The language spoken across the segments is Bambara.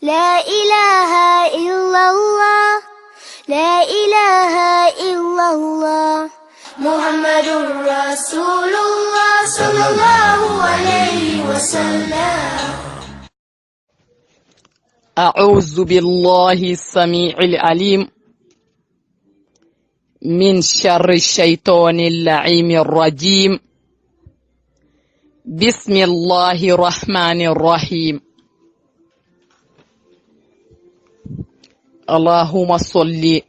لا إله إلا الله لا إله إلا الله محمد رسول الله صلى الله عليه وسلم. أعوذ بالله السميع العليم من شر الشيطان اللعين الرجيم. بسم الله الرحمن الرحيم. اللهم صل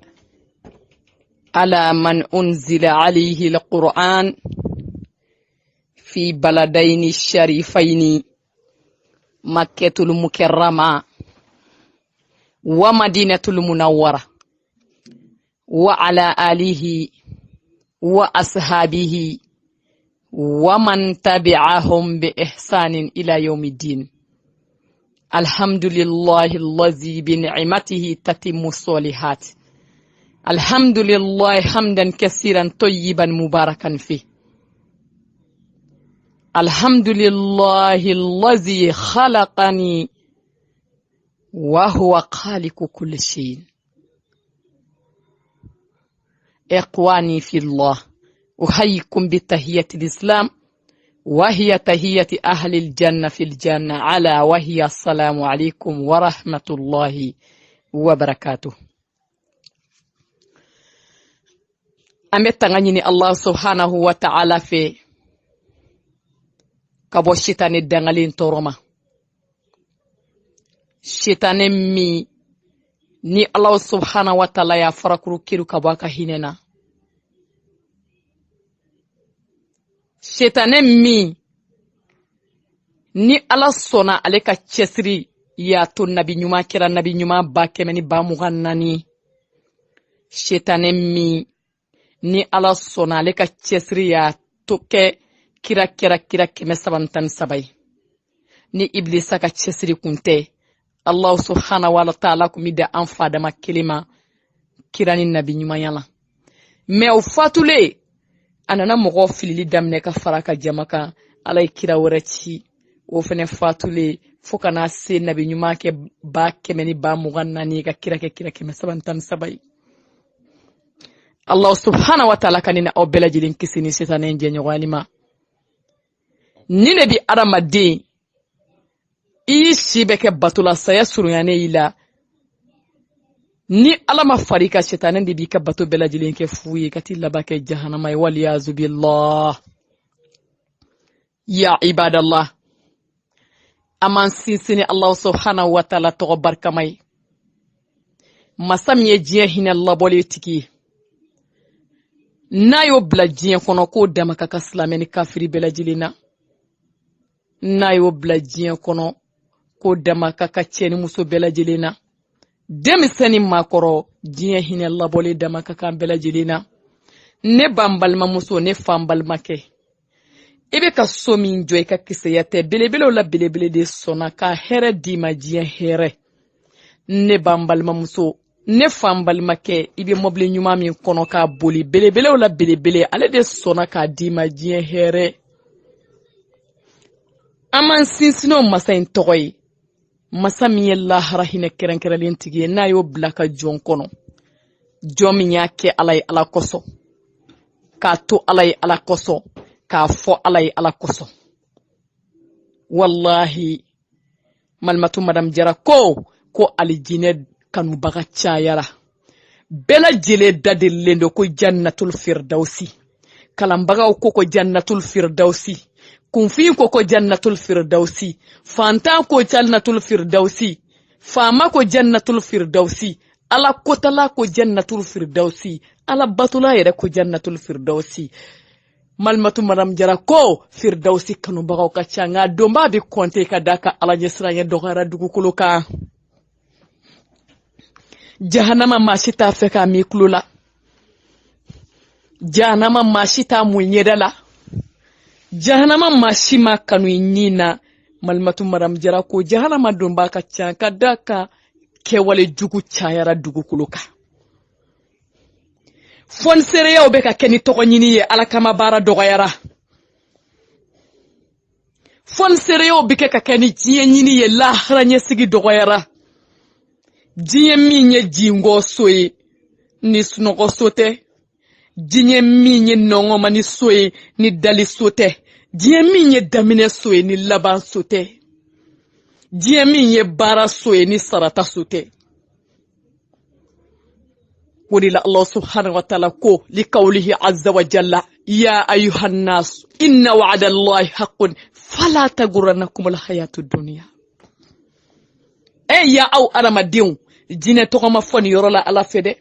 على من أنزل عليه القرآن في بلدين الشريفين مكة المكرمة ومدينة المنورة وعلى آله وأصحابه ومن تبعهم بإحسان إلى يوم الدين. الحمد لله الذي بنعمته تتم الصالحات. الحمد لله حمدا كثيرا طيبا مباركا فيه. الحمد لله الذي خلقني وهو خالق كل شيء. إخواني في الله، أحييكم بتحية الإسلام وهي تحية أهل الجنة في الجنة على وهي السلام عليكم ورحمة الله وبركاته. أمتغنيني الله سبحانه وتعالى في كبو شيطان الدنغالين تورما شيطان مي ni Allah subhanahu wa ta'ala ya farakuru kiru kabaka hinena. Shetane mi ni Allah sona aleka chesri ya to nabi nyuma kira nabi nyuma ba kemeni ba mughannani. Shetane mi ni Allah sona aleka chesri ya toke kira keme sabantan sabay. Ni iblisa ka chesri kunte. Allah subhanahu wa ta'ala kumida anfa ma kelima kirani nabi nyuma yala. Me o fatule anana mogo filili damne ka faraka jamaka alay kira warachi o fene fatule fokana se nabi nyuma ke ba kemeni ba mugannani ka kira ke mesabantan sabay. Allah subhanahu wa ta'ala kanina o belajilin kisini setane njenyo walima. Ni nabi aramade isi beke batula saya surunyane ila ni alama farika shetanen di bika batu bela jilin ke fuyi katilla bake jahannama wal yazu billah. Ya ibadallah, aman sinsini Allah subhanahu wa ta'ala to barkamai masam ye jiya hina Allah bole tiki nayo bla jiya kono ko dama kaka islameni kafiri bela jilina nayo bla jiya kono ko dama kaka cheni muso bela jilina demisani makoro jiya hine labole dama kaka bela jilina ne bambal ma muso ne fambal make ibe ka somi njoy ka kiseyate belebele la belebele de sona ka here di ma jiya here ne bambal ma muso ne fambal make ibe moble nyuma mi kono ka boli belebele la belebele ale de sona ka di ma jiya here. Aman sinsino masain togoy masami yalla harahine kerenkerelin tigi na yo blaka jon kono jomi nyake alay ala koso ka to alay ala koso ka fo alay ala koso. Wallahi malmatu madam jara ko alijine kanu baga chayara bela jele dadilendo ko jannatul firdausi kalambaga ko jannatul firdausi kunfi ko jannatul firdausi fanta ko jannatul firdausi fama ko jannatul firdausi ala kotala ko jannatul firdausi ala batula yere ko jannatul firdausi. Malmatu madam jara ko firdausi kanu bagaw ka changa domba bi konte ka daka ala nyesra ya dogara dugu kuluka jahannama mashita feka mi kulula jahannama mashita munyedala jahannama mashima kanu nyina. Malmatu madam jara ko jahannama domba ka changa daka kewale jugu chayara dugu kuluka fon sereya obe ka keni toko nyini ye ala kama bara dogoyara fon sereya obe ka keni jiye nyini ye lahara nye sigi dogoyara diɲɛ min ye jingo so ye ni sunɔgɔ so tɛ diɲɛ min ye nɔngɔma ni so ye ni dali so tɛ diɲɛ min ye daminɛ so ye ni laban so tɛ diɲɛ min ye baara so ye ni sarata so tɛ o de la Allah subhanahu wa ta'ala ko li qawlihi azza wa jalla ya ayyuhan nas inna wa'da Allahi haqqun fala taghurrannakum al-hayatud dunya ya aw adamadenw jinɛ tɔgɔ ma fɔ ni yɔrɔ la ala fɛ dɛ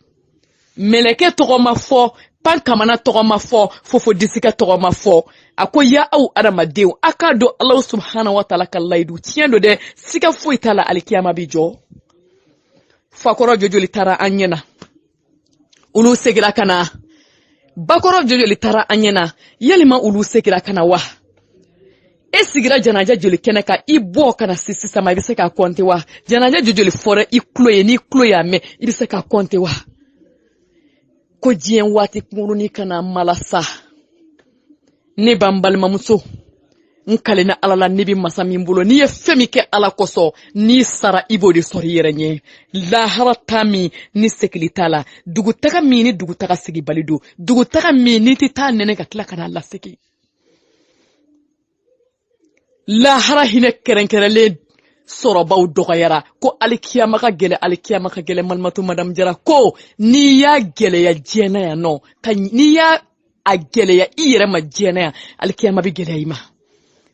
meleke tɔgɔ ma fɔ pan kamana tɔgɔ ma fɔ fofo disika tɔgɔ ma fɔ a ko ya aw adamadenw a k'a dɔn Allah subhanahu wa ta'ala ka layidu tiɲɛ do dɛ siga foyi t'a la alikiyama bi jɔ fakɔrɔ jojoli taara an ɲɛna ulu segira kana bakɔrɔ jojoli taara an ɲɛna yalima ulu segira kana wa e sigira janaja joli kɛnɛ ka i bɔ kana sisi sama i bɛ se ka kɔnte wa janaja jojoli fɔra i kulo ye ni kulo y'a mɛn i bɛ se ka kɔnte wa ko diɲɛ waati kunkuruni kana malasa ne b'an balimamuso n kalenna ala la ne bɛ masa min bolo n'i ye fɛn min kɛ ala kosɔn n'i sara i b'o de sɔrɔ i yɛrɛ ɲɛ lahara taa min ni segili t'a la dugutaga min ni dugutaga sigi bali don dugutaga min n'i tɛ taa nɛnɛ ka tila ka n'a lasegin lahara hinɛ kɛrɛnkɛrɛnlen sɔrɔbaw dɔgɔyara ko alikiyama ka gɛlɛ malimatu madame jara ko n'i y'a gɛlɛya diɲɛ yan nɔ n'i y'a gɛlɛya i yɛrɛ ma diɲɛ yan alikiyama bɛ gɛlɛya i ma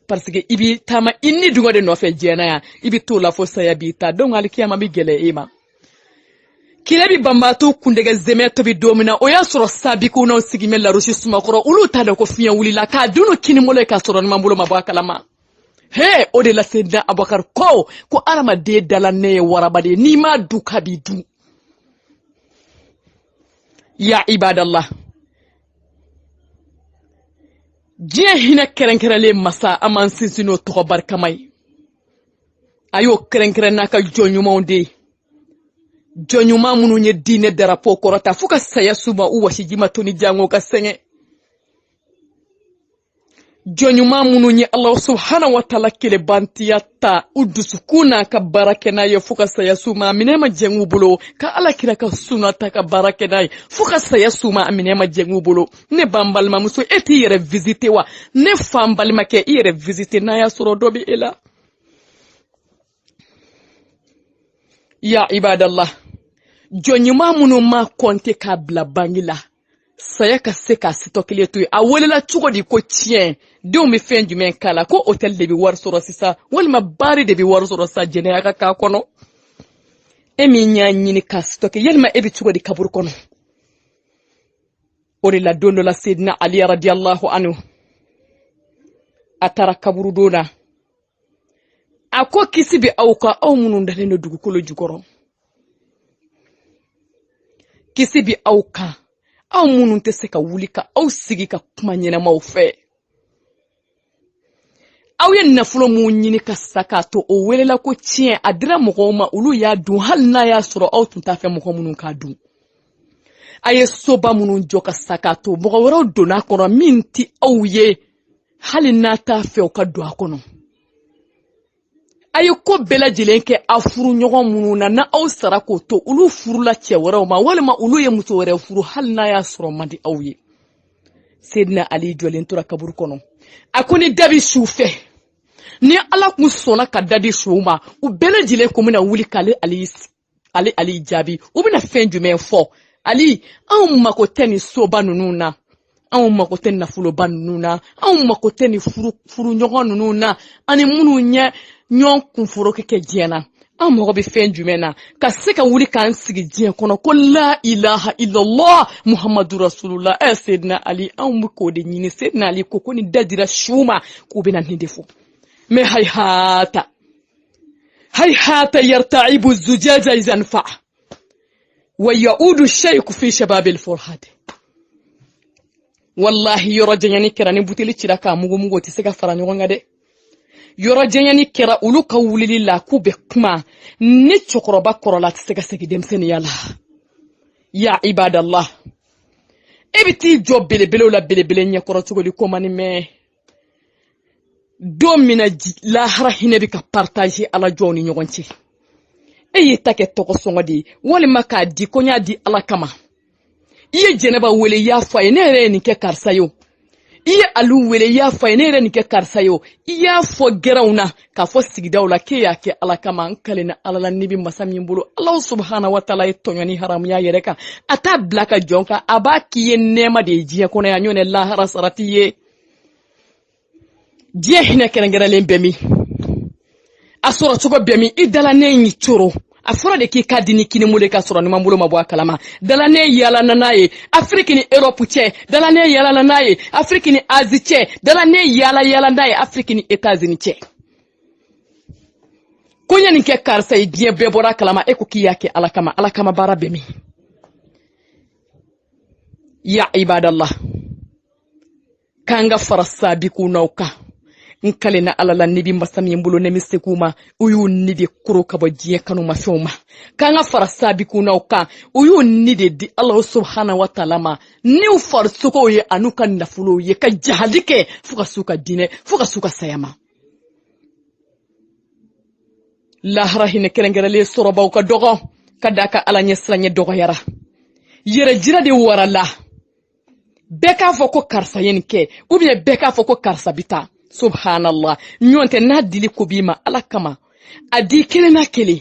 parce que i b'i taama i ni dungɔ de nɔfɛ diɲɛ yan i bɛ t'o la fo saya b'i ta donc alikiyama bɛ gɛlɛya i ma kile bi banbaatɔ kundɛgɛ zɛmɛ tobi don min na o y'a sɔrɔ sabikunnaw sigimɛ larusi sumakɔrɔ olu t'a dɔn ko fiɲɛ wulila k'a dunu kinibolo ye k'a sɔrɔ ɲuman bolo ma bɔ a kalama o de la Seydina Abubakar ko adamaden dala ne ye waraba de n'i ma du ka b'i dun ya ibadallah diɲɛ hinɛ kɛrɛnkɛrɛnlen masa an m'an sinsin n'o tɔgɔ barikama ye a y'o kɛrɛnkɛrɛn n'a ka jɔn ɲumanw de ye jɔn ɲuman minnu ye diinɛ darapo kɔrɔta fo ka saya suba u wasiji ma to ni jango ka sɛgɛn jɔn ɲuman minnu ye Allah subhanahu wa ta'ala kelebantiya ta u dusukun n'a ka baara kɛ n'a ye fo ka saya suma a minɛ ma jɛn u bolo ka ala kira ka sunna ta ka baara kɛ n'a ye fo ka saya suma a minɛ ma jɛn u bolo ne b'an balimamuso e t'i yɛrɛ visiter wa ne fa n balimakɛ i yɛrɛ visiter n'a y'a sɔrɔ dɔ bɛ e la ya ibadallah jɔn ɲuman minnu ma kɔnte k'a bila bangi la saya ka se k'a sitɔ kelen to yen a welela cogo di ko tiɲɛ denw bɛ fɛn jumɛn k'a la ko hôtel de bɛ wari sɔrɔ sisan walima baari de bɛ wari sɔrɔ sisan jɛnɛya ka k'a kɔnɔ e min y'a ɲini k'a sitɔ kɛ yalima e bɛ cogo di kaburu kɔnɔ o de la don dɔ la Seydina Ali radiyallahu anhu a taara kaburu don na a ko kisi bɛ aw kan aw minnu dalen don dugukolo jukɔrɔ kisi bɛ aw kan aw minnu tɛ se ka wuli ka aw sigi ka kuma ɲɛnamaw fɛ aw ye nafolo mun ɲini ka sa k'a to o welela ko tiɲɛ a dira mɔgɔw ma olu y'a dun hali n'a y'a sɔrɔ aw tun t'a fɛ mɔgɔ minnu k'a dun a ye soba minnu jɔ ka sa k'a to mɔgɔ wɛrɛw donna a kɔnɔ min tɛ aw ye hali n'a t'a fɛ u ka don a kɔnɔ a ye ko bɛɛ lajɛlen kɛ a furu ɲɔgɔn minnu na na aw sara k'o to olu furula cɛ wɛrɛw ma walima olu ye muso wɛrɛ furu hali n'a y'a sɔrɔ man di aw ye Seydina Ali jɔlen tora kaburu kɔnɔ a ko ni dabi su fɛ ni ala kun sɔnna ka dadi su ma u bɛɛ lajɛlen ko bɛna wuli k'ale Ali jaabi u bɛna fɛn jumɛn fɔ Ali anw mako tɛ ni soba ninnu na anw mako tɛ nafoloba ninnu na anw mako tɛ ni furu ɲɔgɔn ninnu na ani minnu ɲɛ ɲɔgɔn kunforo kɛ diɲɛ na an mɔgɔ bɛ fɛn jumɛn na ka se ka wuli k'an sigi diɲɛ kɔnɔ ko la ilaha illallah muhammadu rasulullah Seydina Ali anw bɛ k'o de ɲini Seydina Ali ko ni dadira su ma k'u bɛna nin de fɔ mais hayhata yarta'ibu zujaja izan fa wa ya'udu shayku fi shababil furhad wallahi yɔrɔ janyani kɛra ni buteli cira k'a mugu tɛ se ka fara ɲɔgɔn kan dɛ yɔrɔ janyani kɛra olu ka wulili la k'u bɛ kuma ni cɛkɔrɔba kɔrɔla tɛ se ka segin denmisɛnniya la ya ibadallah e bɛ t'i jɔ belebelew la belebele ɲɛkɔrɔ cogo di ko mani mɛ don min na lahara hinɛ bɛ ka partager ala jɔnw ni ɲɔgɔn cɛ ye ta kɛ tɔgɔ sɔngɔ de walima k'a di ko ɲa di Ala kama i ye Jɛnɛba wele y'a fɔ a ye ne yɛrɛ ye nin kɛ karisa ye i ye Alu wele y'a fɔ a ye ne yɛrɛ nin kɛ karisa ye i y'a fɔ gɛrɛnw na k'a fɔ sigidaw la k'e y'a kɛ Ala kama n kalenna Ala la ni bi masa min bolo Ala subhanahu wa ta'ala ye tɔɲɔni haramuya yɛrɛ kan a t'a bila ka jɔn kan a b'a k'i ye nɛɛma de ye diɲɛ kɔnɔ yan ɲɔnɛ lahara sarati ye diɲɛ hinɛ kɛrɛnkɛrɛnlen bɛ min a sɔrɔ cogo bɛ min i dala ne y'i coro a fɔra de k'i ka di ni kini mole ka sɔrɔ numan bolo ma bɔ a kalama dala ne yala n'a ye Afrique ni Europe cɛ dala ne yala n'a ye Afrique ni Asie cɛ dala ne yala n'a ye Afrique ni États-Unis cɛ ko ɲa nin kɛ karisa ye diɲɛ bɛɛ bɔra kalama e ko k'i y'a kɛ Ala kama baara bɛ min ya ibadallah kanga fara sabiku n'aw kan n kalenna Ala la ne bi masa min bolo ne mi se k'u ma u y'u ni de koro ka bɔ diɲɛ kanu ma fɛnw ma k'an ka fara sabiku n'aw kan u y'u ni de di Ala subhanahu wa ta'ala ma n'u farisogow ye an'u ka nafolow ye ka jahali kɛ fo ka s'u ka diinɛ fo ka s'u ka saya ma lahara hinɛ kɛrɛnkɛrɛnlen sɔrɔbaw ka dɔgɔ ka d'a ka Ala ɲɛsiranɲɛ dɔgɔyara yɛrɛjira de warala bɛɛ k'a fɔ ko karisa ye nin kɛ ou bien bɛɛ k'a fɔ ko karisa bi taa subhanallah ɲɔntɛ n'a dili ko b'i ma Ala kama a di kelen na kelen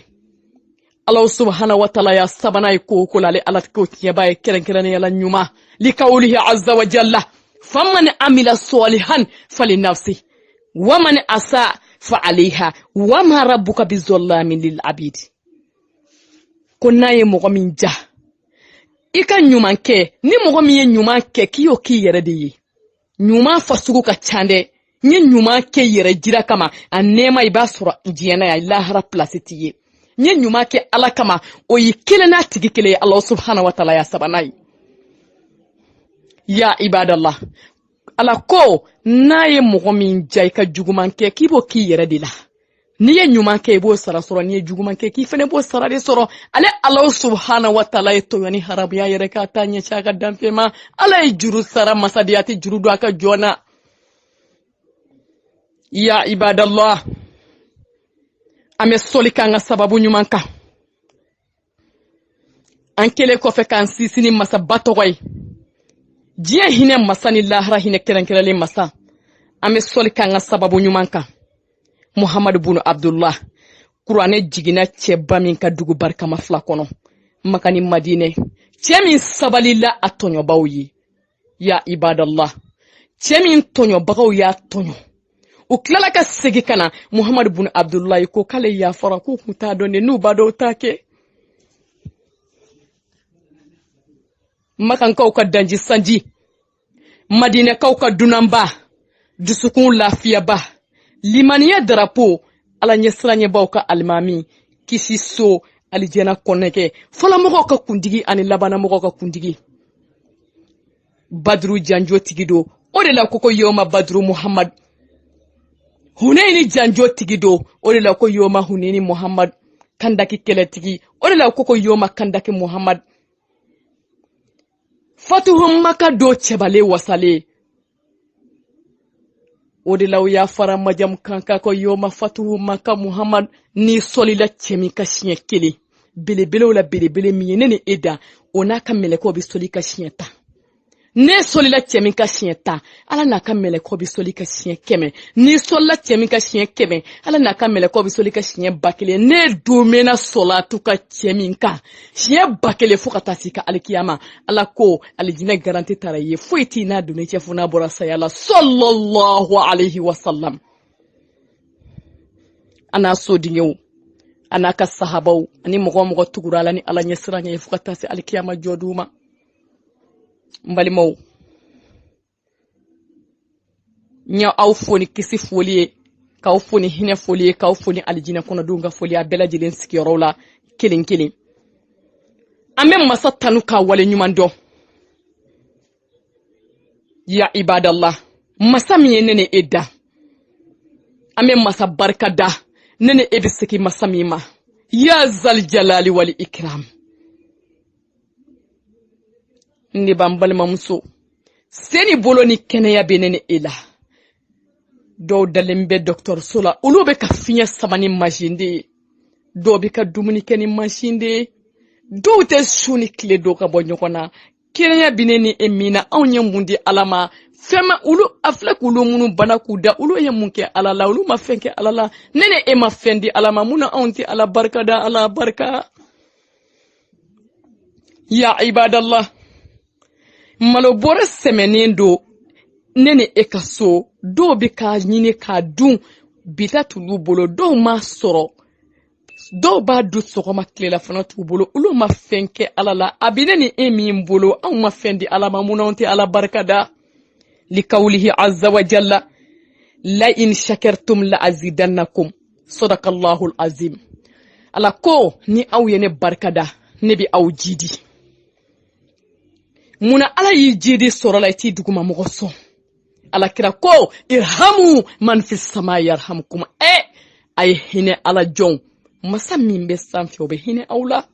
Ala subhanahu wa ta'ala ya sabana ye ko la ale Ala ko tiɲɛba ye kɛrɛnkɛrɛnnenya la ɲuman li qawlihi azza wa jalla faman amila salihan falinafsi wa man asa fa alayha wa ma rabbuka bizallamin lil abid ko n'a ye mɔgɔ min ja i ka ɲuman kɛ ni mɔgɔ min ye ɲuman kɛ k'i y'o k'i yɛrɛ de ye ɲuman fasugu ka ca dɛ n ye ɲuman kɛ yɛrɛ jira kama a nɛɛma i b'a sɔrɔ diɲɛna ya lahara place t'i ye n ye ɲuman kɛ Ala kama o yi kelen n'a tigi kelen ye Allah subhanahu wa ta'ala ya sabana ye ya ibadallah Ala ko n'a ye mɔgɔ min ja i ka juguman kɛ k'i b'o k'i yɛrɛ de la n'i ye ɲuman kɛ i b'o sara sɔrɔ n'i ye juguman kɛ k'i fɛnɛ b'o sara de sɔrɔ ale Allah subhanahu wa ta'ala ye tɔɲɔni haramuya yɛrɛ k'a taa ɲɛsin a ka danfɛn ma Ala ye juru sara masadiya tɛ juru don a ka jɔn na ya ibadallah an bɛ sɔli k'an ka sababu ɲuman kan an kelen kɔfɛ k'an sinsin ni masaba tɔgɔ ye diɲɛ hinɛ masa ni lahara hinɛ kɛrɛnkɛrɛnlen masa an bɛ sɔli k'an ka sababu ɲuman kan Muhammad bin Abdullah kuranɛ jiginna cɛba min ka dugu barikama 2 kɔnɔ Maka ni Madinɛ cɛ min sabalila a tɔɲɔbaw ye ya ibadallah cɛ min tɔɲɔbagaw y'a tɔɲɔ u tilala ka segin kana Muhammad bin Abdullah ko k'ale yafara k'u kun t'a dɔn de n'u b'a dɔn u t'a kɛ Makankaw ka danji sanji Madinɛkaw ka dunanba dusukun lafiyaba limaniya drapeau Ala ɲɛsiranɲɛbaw ka alimami kisi so alijɛna kɔnɛkɛ fɔlɔmɔgɔw ka kuntigi ani labanamɔgɔw ka kuntigi Badru janjo tigi do o de la koko yoma Badru Muhammad Hunaini janjo tigi do o de la ko yoma Hunaini Muhammad kandaki kɛlɛtigi o de la koko yoma kandaki Muhammad Fatuhu Maka do cɛbale wasale o de la u y'a fara majam kanka ko yoma Fatuhu Maka Muhammad ni solila cɛ min ka siɲɛ kelen belebelew la belebele min ye ne ni e da o n'a ka mɛlɛkɛw bi soli ka siɲɛ 10 ne solila cɛ min ka siɲɛ 10 Ala n'a ka mɛlɛkɛw bi soli ka siɲɛ 100 ni solila cɛ min ka siɲɛ 100 Ala n'a ka mɛlɛkɛw bi soli ka siɲɛ 1000 ne domena solatu ka cɛ min kan siɲɛ 1000 fo ka taa se ka alikiyama Ala ko alijinɛ garanti tara ye foyi t'i n'a donni cɛ fo n'a bɔra saya la sallallahu alayhi wa sallam ana so dingew ana ka sahabaw ani mɔgɔ tugura la ni Ala ɲɛsiranɲɛ ye fo ka taa se alikiyama jɔduma ma mbalimaw nya aw foni kisi foli ye k'aw foni hinɛ foli ye k'aw foni alijinɛ kɔnɔdenw ka foli a bɛɛ lajɛlen sigiyɔrɔw la kelen kelen an bɛ masa tanu ka wale ɲuman dɔn ya ibadallah masa min ye ne ni e da an bɛ masa barika da ne ni e bɛ segin masa min ma ya zal jalali wal ikram ne b'an balimamuso seni bolo ni kɛnɛya bɛ ne ni e la dɔw dalen bɛ dɔgɔtɔrɔso la olu bɛ ka fiɲɛ sama ni machine de ye dɔw bɛ ka dumuni kɛ ni mansin de ye dɔw tɛ su ni tile dɔw ka bɔ ɲɔgɔn na kɛnɛya bi ne ni e min na anw ye mun di ala ma fɛn ma olu a filɛ k'olu minnu bana k'u da olu ye mun kɛ ala la olu ma fɛn kɛ ala la ne ni e ma fɛn di ala ma mun na anw tɛ ala barika da ala barika ya ibadallah malo bɔrɛ sɛmɛnen don ne ni e ka so dɔw bɛ k'a ɲini k'a dun bita t'olu bolo dɔw ma sɔrɔ dɔw b'a dun sɔgɔma tilela fana t'u bolo olu ma fɛn kɛ ala la a bi ne ni e min bolo anw ma fɛn di ala ma mun na anw tɛ ala barika da likawlihi azza wa jalla la in shakartum la azidannakum sadaqallahu alazim ala ko ni aw ye ne barika da ne bi aw jidi muna ala yi jidi sɔrɔ la i t'i duguma mɔgɔ sɔn ala kira ko irhamu man fi sama yarhamkum a ye hinɛ ala jɔn masa min bɛ sanfɛ o bɛ hinɛ aw la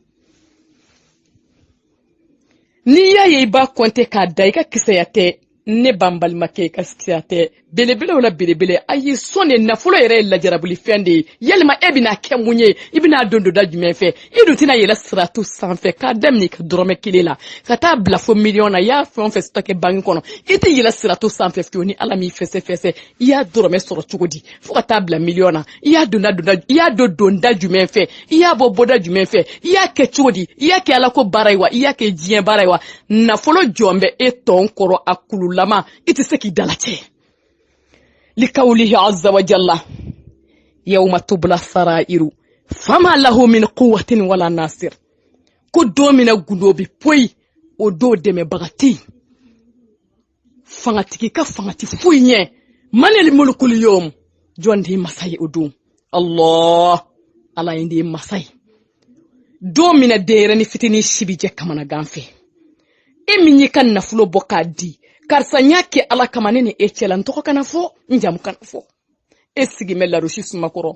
n'i y'a ye i b'a kɔnte k'a da i ka kisɛya tɛ ne b'an balimakɛ i ka kisɛya tɛ belebelew la belebele a y'i sɔn de nafolo yɛrɛ ye lajarabuli fɛn de ye yalima e bɛna kɛ mun ye i bɛna don da jumɛn fɛ i dun tɛna yɛlɛ siratu sanfɛ k'a daminɛ i ka dɔrɔmɛ kelen la ka taa bila fo miliyɔn na i y'a fɛn o fɛn sɔrɔ kɛ banki kɔnɔ i tɛ yɛlɛ siratu sanfɛ fiyewu ni ala m'i fɛsɛfɛsɛ i y'a dɔrɔmɛ sɔrɔ cogo di fo ka taa bila miliyɔn na i y'a don da jumɛn fɛ i y'a bɔ da jumɛn fɛ i y'a kɛ cogo di i y'a kɛ ala ko baara ye wa i y'a kɛ diɲɛ baara ye wa nafolo jɔn bɛ e tɔn kɔrɔ a kululama i tɛ se k'i dalacɛ likawlihi azza wa jalla yawma tubla sarairu fama lahu min quwwatin wala nasir ko don mina gundo bi poyi o do dɛmɛbaga tɛ yen fangatigi ka fangati foyi ɲɛ manel mulkul yawm jɔn de ye masa ye o don allah ala ye de ye masa ye don mina denyɛrɛni fitinin si bi jɛ kamanagan fɛ e min y'i ka nafolo bɔ k'a di karisa n y'a kɛ ala kama ne ni e cɛla n tɔgɔ kana fɔ n jamu kana fɔ e sigi mɛ larosi sumakɔrɔ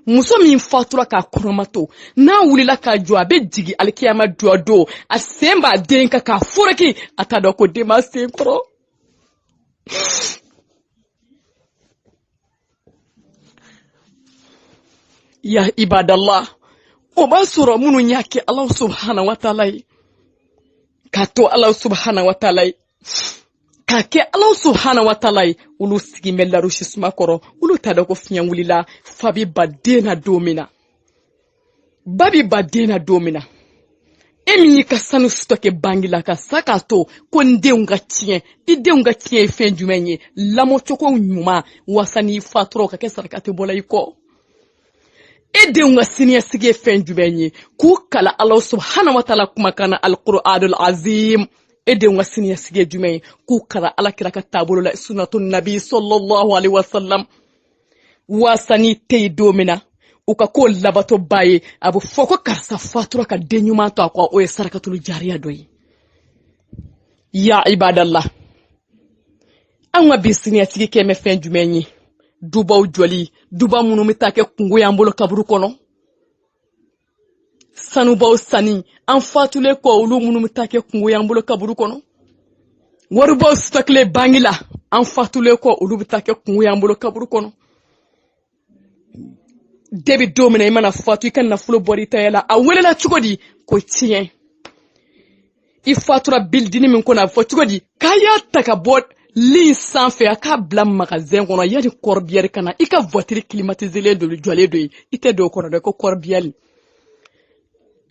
muso min fatura k'a kɔnɔma to n'a wulila k'a jɔ a bɛ jigi alikiyama jɔ don a sen b'a den kan k'a foreki a t'a dɔn ko den b'a sen kɔrɔ ya ibadallah o b'a sɔrɔ minnu y'a kɛ ala subhanahu wa ta'ala ye k'a to ala subhanahu wa ta'ala ye k'a kɛ ala subhanahu wa ta'ala ye olu sigi bɛ larosi suma kɔrɔ olu t'a dɔn ko fiɲɛ wulila fa bi ba den na don min na ba bi ba den na don min na e min y'i ka sanu sutɔ kɛ bangi la ka sa k'a to ko n denw ka tiɲɛ i denw ka tiɲɛ ye fɛn jumɛn ye lamɔcogo ɲuman wasa n'i fatura o ka kɛ saraka tɛ bɔla i kɔ e denw ka siniɲɛsigi ye fɛn jumɛn ye k'u kala ala subhanahu wa ta'ala kumakan na alqur'anul azim e denw ka siniɲɛsigi ye jumɛn ye k'u kala alakira ka taabolo la sunnatu nabi sallallahu alaihi wasallam wasa n'i tɛ yen don min na u ka k'o labatɔba ye a bɛ fɔ ko karisa fatura ka den ɲuman to a kɔ o ye sarakatul jariya dɔ ye ya ibadallah an ka bi siniɲɛsigi kɛ mɛ fɛn jumɛn ye dubaw jɔli duba minnu bɛ taa kɛ kungo y'an bolo kaburu kɔnɔ sanubaw sani an fatulen kɔ olu minnu bɛ taa kɛ kungo y'an bolo kaburu kɔnɔ waribaw sutɔkile bangi la an fatulen kɔ olu bɛ taa kɛ kungo y'an bolo kaburu kɔnɔ debi don min na i mana fatu i ka nafolo bɔra i taya la a welela cogo di ko tiɲɛ i fatura bilidini min kɔnɔ a fɔ cogo di k'a y'a ta ka bɔ lin sanfɛ a k'a bila magazin kɔnɔ yani kɔrɔbiyɛri kana i ka voiture climatiselen don jɔlen don i tɛ don o kɔnɔ dɛ ko kɔrɔbiyɛri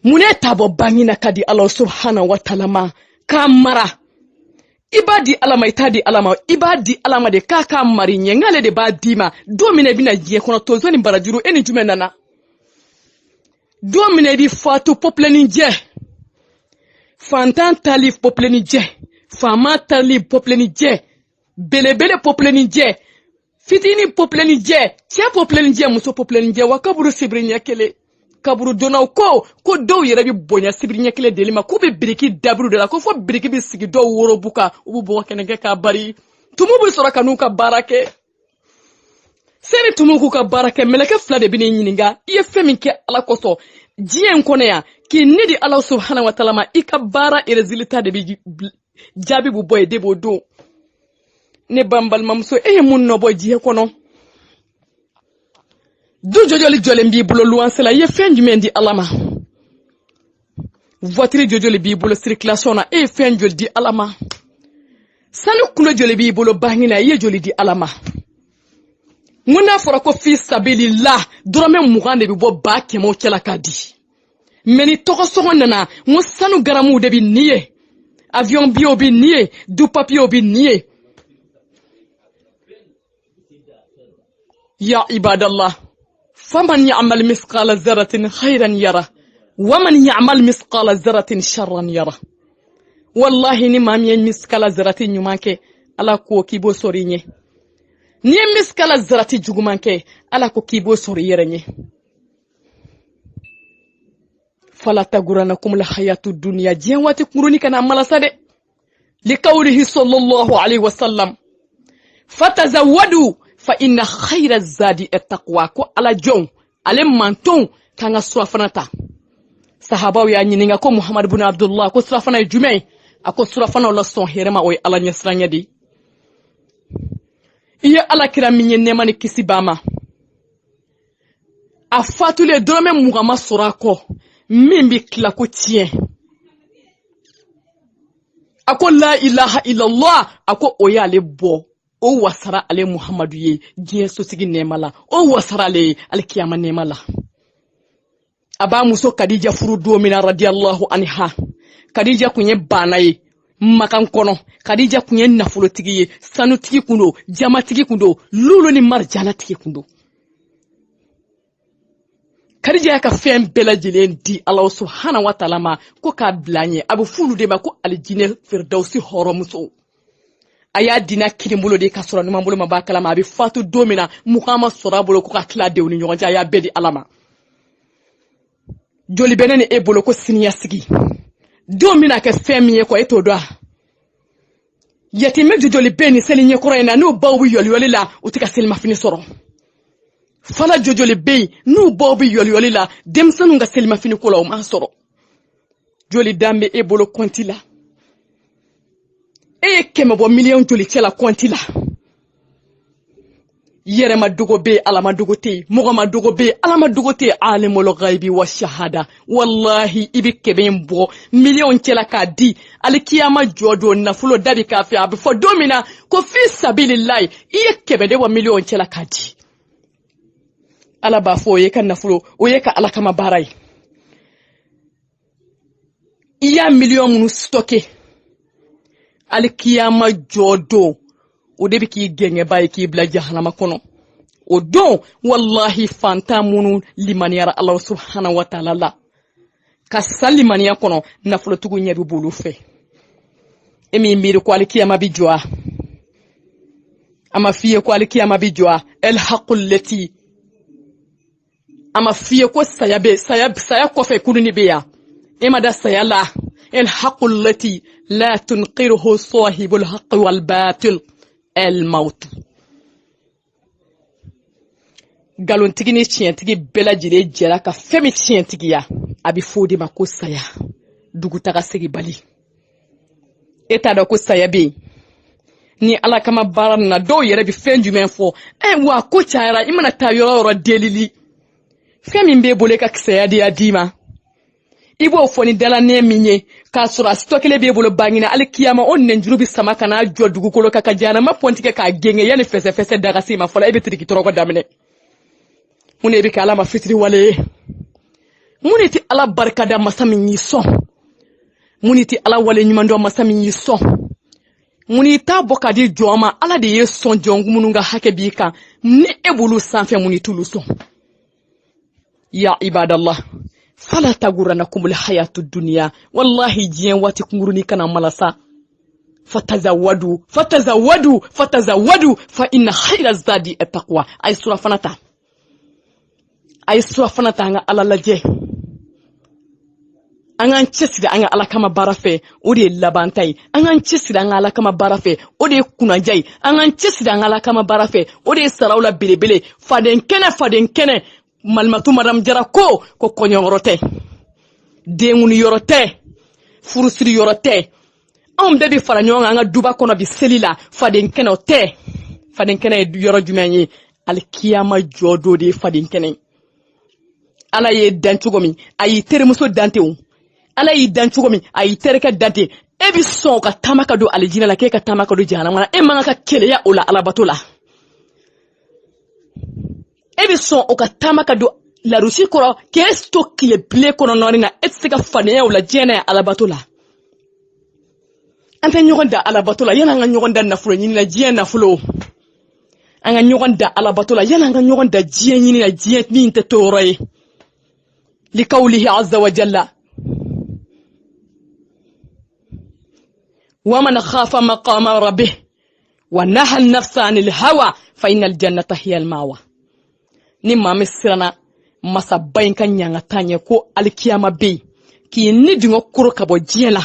mun ne t'a bɔ bangi na ka di ala subhanahu wa ta'ala ma k'a mara i b'a di ala ma i t'a di ala ma i b'a di ala ma de k'a mari ɲɛ nk'ale de b'a d'i ma don min na i bɛna diɲɛ kɔnɔ tonso ni barajuru e ni jumɛn nana don min na i bɛ fatu popilɛni jɛ fantan tali popilɛni jɛ faama tali popilɛni jɛ belebele popilɛni jɛ fitini popilɛni jɛ cɛ popilɛni jɛ muso popilɛni jɛ wa kaburu sibiri ɲɛ kelen kaburu donnaw ko dɔw yɛrɛ bɛ bonya sibiri ɲɛ kelen deli ma k'u bɛ biriki daburu de la ko fo biriki bɛ sigi dɔw worobu kan u bɛ bɔgɔ kɛnɛ kɛ k'a bari tumu bɛ sɔrɔ ka n'u ka baara kɛ sani tumu k'u ka baara kɛ mɛlɛkɛ fila de bɛ ne ɲininka i ye fɛn min kɛ ala kosɔn diɲɛ in kɔnɔ yan k'i ne di ala subhanahu wa ta'ala ma i ka baara résultat de bɛ jaabi bɛ bɔ yen de b'o don ne ban balimamuso e ye mun nɔ bɔ diɲɛ kɔnɔ du jojoli jolen b'i bolo luwanse la i ye fɛn jumɛn di Ala ma voiture jojoli b'i bolo circulation na e ye fɛn joli di Ala ma sanu kulo joli b'i bolo bangi na i ye joli di Ala ma ŋo n'a fɔra ko fi sabilillah dɔrɔmɛ 20 de bɛ bɔ 100 cɛla k'a di mais ni tɔgɔsɔngɔ nana ŋo sanu garamuw de bɛ ni ye avion bio bɛ ni ye du papier bɛ ni ye ya ibadallah faman ya'mal misqala dharratin khayran yara waman ya'mal misqala dharratin sharran yara wallahi ni maa min ye misqala dharratin ɲuman kɛ Ala ko k'i b'o sɔrɔ i ɲɛ ni ye misqala dharratin juguman kɛ Ala ko k'i b'o sɔrɔ i yɛrɛ ɲɛ fala taguranakum alhayatu dunya diɲɛ waati kunkuruni kana malasa dɛ likawlihi sallallahu alayhi wa sallam fatazawwadu fa inna khayra zadi attaqwa ko Ala jɔn ale manton kan ka surafana ta sahabaw y'a ɲininka ko Muhammad ibn Abdullah ko surafana ye jumɛn a ko surafana la sɔn hɛrɛma o ye Ala ɲɛsiranya de i ye Ala kira min ye nɛɛma ni kisi b'a ma a fatulen dɔrɔmɛ 20 ma sɔrɔ a kɔ min bi tila ko tiɲɛ a ko la ilaha illallah a ko o y'ale bɔ o wasara ale Muhammadu ye diɲɛ sosigi nɛɛma la o wasara ale alikiyama nɛɛma la a b'a muso Kadija furu don min na radiyallahu anha Kadija kun ye bana ye makan kɔnɔ Kadija kun ye nafolotigi ye sanutigi kun do jamatigi kun do lulu ni marjana tigi kun do Kadija y'a ka fɛn bɛɛ lajɛlen di Ala subhanahu wa ta'ala ma ko k'a bila ɲɛ a bɛ fulu de ma ko alijinɛ firdausi hɔrɔmuso a y'a dina kirin bolo de ka sɔrɔ numan bolo ma b'a kalama a bɛ fatu don min na mukan ma sɔrɔ a bolo ko ka tila denw ni ɲɔgɔn cɛ a y'a bɛɛ di Ala ma joli bɛ ne ni e bolo ko siniɲasigi don min na kɛ fɛn min ye quoi e t'o dɔn yatimɛ joli bɛ ni seli ɲɛkɔrɔ in na n'u baw bɛ yɔliyɔli la u tɛ ka selimafini sɔrɔ fana joli bɛ yen n'u baw bɛ yɔliyɔli la denmisɛnninw ka selimafini ko la u m'a sɔrɔ joli dan bɛ e bolo compte la e ye 100 bɔ miliyɔn joli cɛ la compte la yɛrɛ ma dogo bɛ Ala ma dogo tɛ mɔgɔ ma dogo bɛ Ala ma dogo tɛ alimul ghaibi wa shahada wallahi i bɛ 100 bɔ miliyɔn cɛ la k'a di alikiyama jɔ don nafolo da bi k'a fɛ a bɛ fɔ don min na ko fi sabilillah i ye 100 de bɔ miliyɔn cɛ la k'a di Ala b'a fɔ o ye ka nafolo o ye ka Ala kama baara ye i y'a miliyɔn minnu stocké alikiyama jɔ don o de bi k'i gɛngɛba ye k'i bila jahanama kɔnɔ o don wallahi fantan minnu limaniyara Ala subhanahu wa ta'ala la ka sa limaniya kɔnɔ nafolotigiw ɲɛ bi bolo fɛ e min miiri ko alikiyama bi jɔ a ma f'i ye ko alikiyama bi jɔ el haqul lati a ma f'i ye ko saya kɔfɛ kununi bɛ yan e ma da saya la el haqul lati la tunqiruhu sahibul haqq wal batil el maut galontigi ni tiɲɛtigi bɛɛ lajɛlen jɛra ka fɛn min tiɲɛtigiya a bɛ fɔ o de ma ko saya dugutaga segi bali e t'a dɔn ko saya bɛ yen ni Ala kama baara na dɔw yɛrɛ bɛ fɛn jumɛn fɔ wa ko cayara i mana taa yɔrɔ yɔrɔ delili fɛn min b'e bolo e ka saya de y'a d'i ma i b'o fɔ ni dalanɛ min ye k'a sɔrɔ a stockelen b'e bolo bangina alikiyama o nɛnjuru bɛ sama ka n'a jɔ dugukolo kan ka jahanama pɔntigɛ k'a gɛngɛ yanni fɛsɛfɛsɛ daga se ma fɔlɔ e bɛ tiriki tɔrɔkɔ daminɛ mun de bɛ kɛ Ala ma fitiri wale ye mun de tɛ Ala barikada masa min y'i sɔn mun de tɛ Ala wale ɲuman dɔn masa min y'i sɔn mun de t'a bɔ ka di jɔn ma Ala de ye sɔn jɔn minnu ka hakɛ b'i kan ni e b'olu sanfɛ mun de t'olu sɔn ya ibadallah fala taguranakum alhayatu dunya wallahi diɲɛ waati kunkuruni kana malasa fatazawwadu fa inna khayra zadi attaqwa ay surafana ta an ka Ala lajɛ an k'an cɛsiri an ka Ala kama baara fɛ o de ye labanta ye an k'an cɛsiri an ka Ala kama baara fɛ o de ye kunanja ye an k'an cɛsiri an ka Ala kama baara fɛ o de ye saraw la belebele faden kɛnɛ malimatu madame Jara ko kɔɲɔyɔrɔ tɛ denkundi yɔrɔ tɛ furusiri yɔrɔ tɛ anw bɛɛ bi fara ɲɔgɔn kan an ka duba kɔnɔ bi seli la faden kɛnɛ o tɛ faden kɛnɛ ye yɔrɔ jumɛn ye alkiyama jodo de fadin kenen ala ye dan cogo min ayi terimuso dante o ala yi dan cogo min ayi tereka dante e bi sɔn ka taama ka don alijina la k'e ka taama ka don jahanama la e man ka keleya o la alabato la e bi sɔn o ka taama ka don larusi kɔrɔ k'e to kile bile kɔnɔ nɔɔni na e tɛ se ka fadenya o la diɲɛ na alabato la an tɛ ɲɔgɔn da alabato la yana an ka ɲɔgɔn da nafolo ɲini na diɲɛ nafolo an ka ɲɔgɔn da alabato la yana an ka ɲɔgɔn da diɲɛ ɲini na diɲɛ min tɛ tɔɔrɔ ye likawlihi azza wa jalla ومن خاف مقام ربه ونهى النفس عن الهوى فإن الجنة هي المأوى نما مسرنا masabayin kan nyanga tanye ko alkiyama be ki ni dingo kuro kabo jiela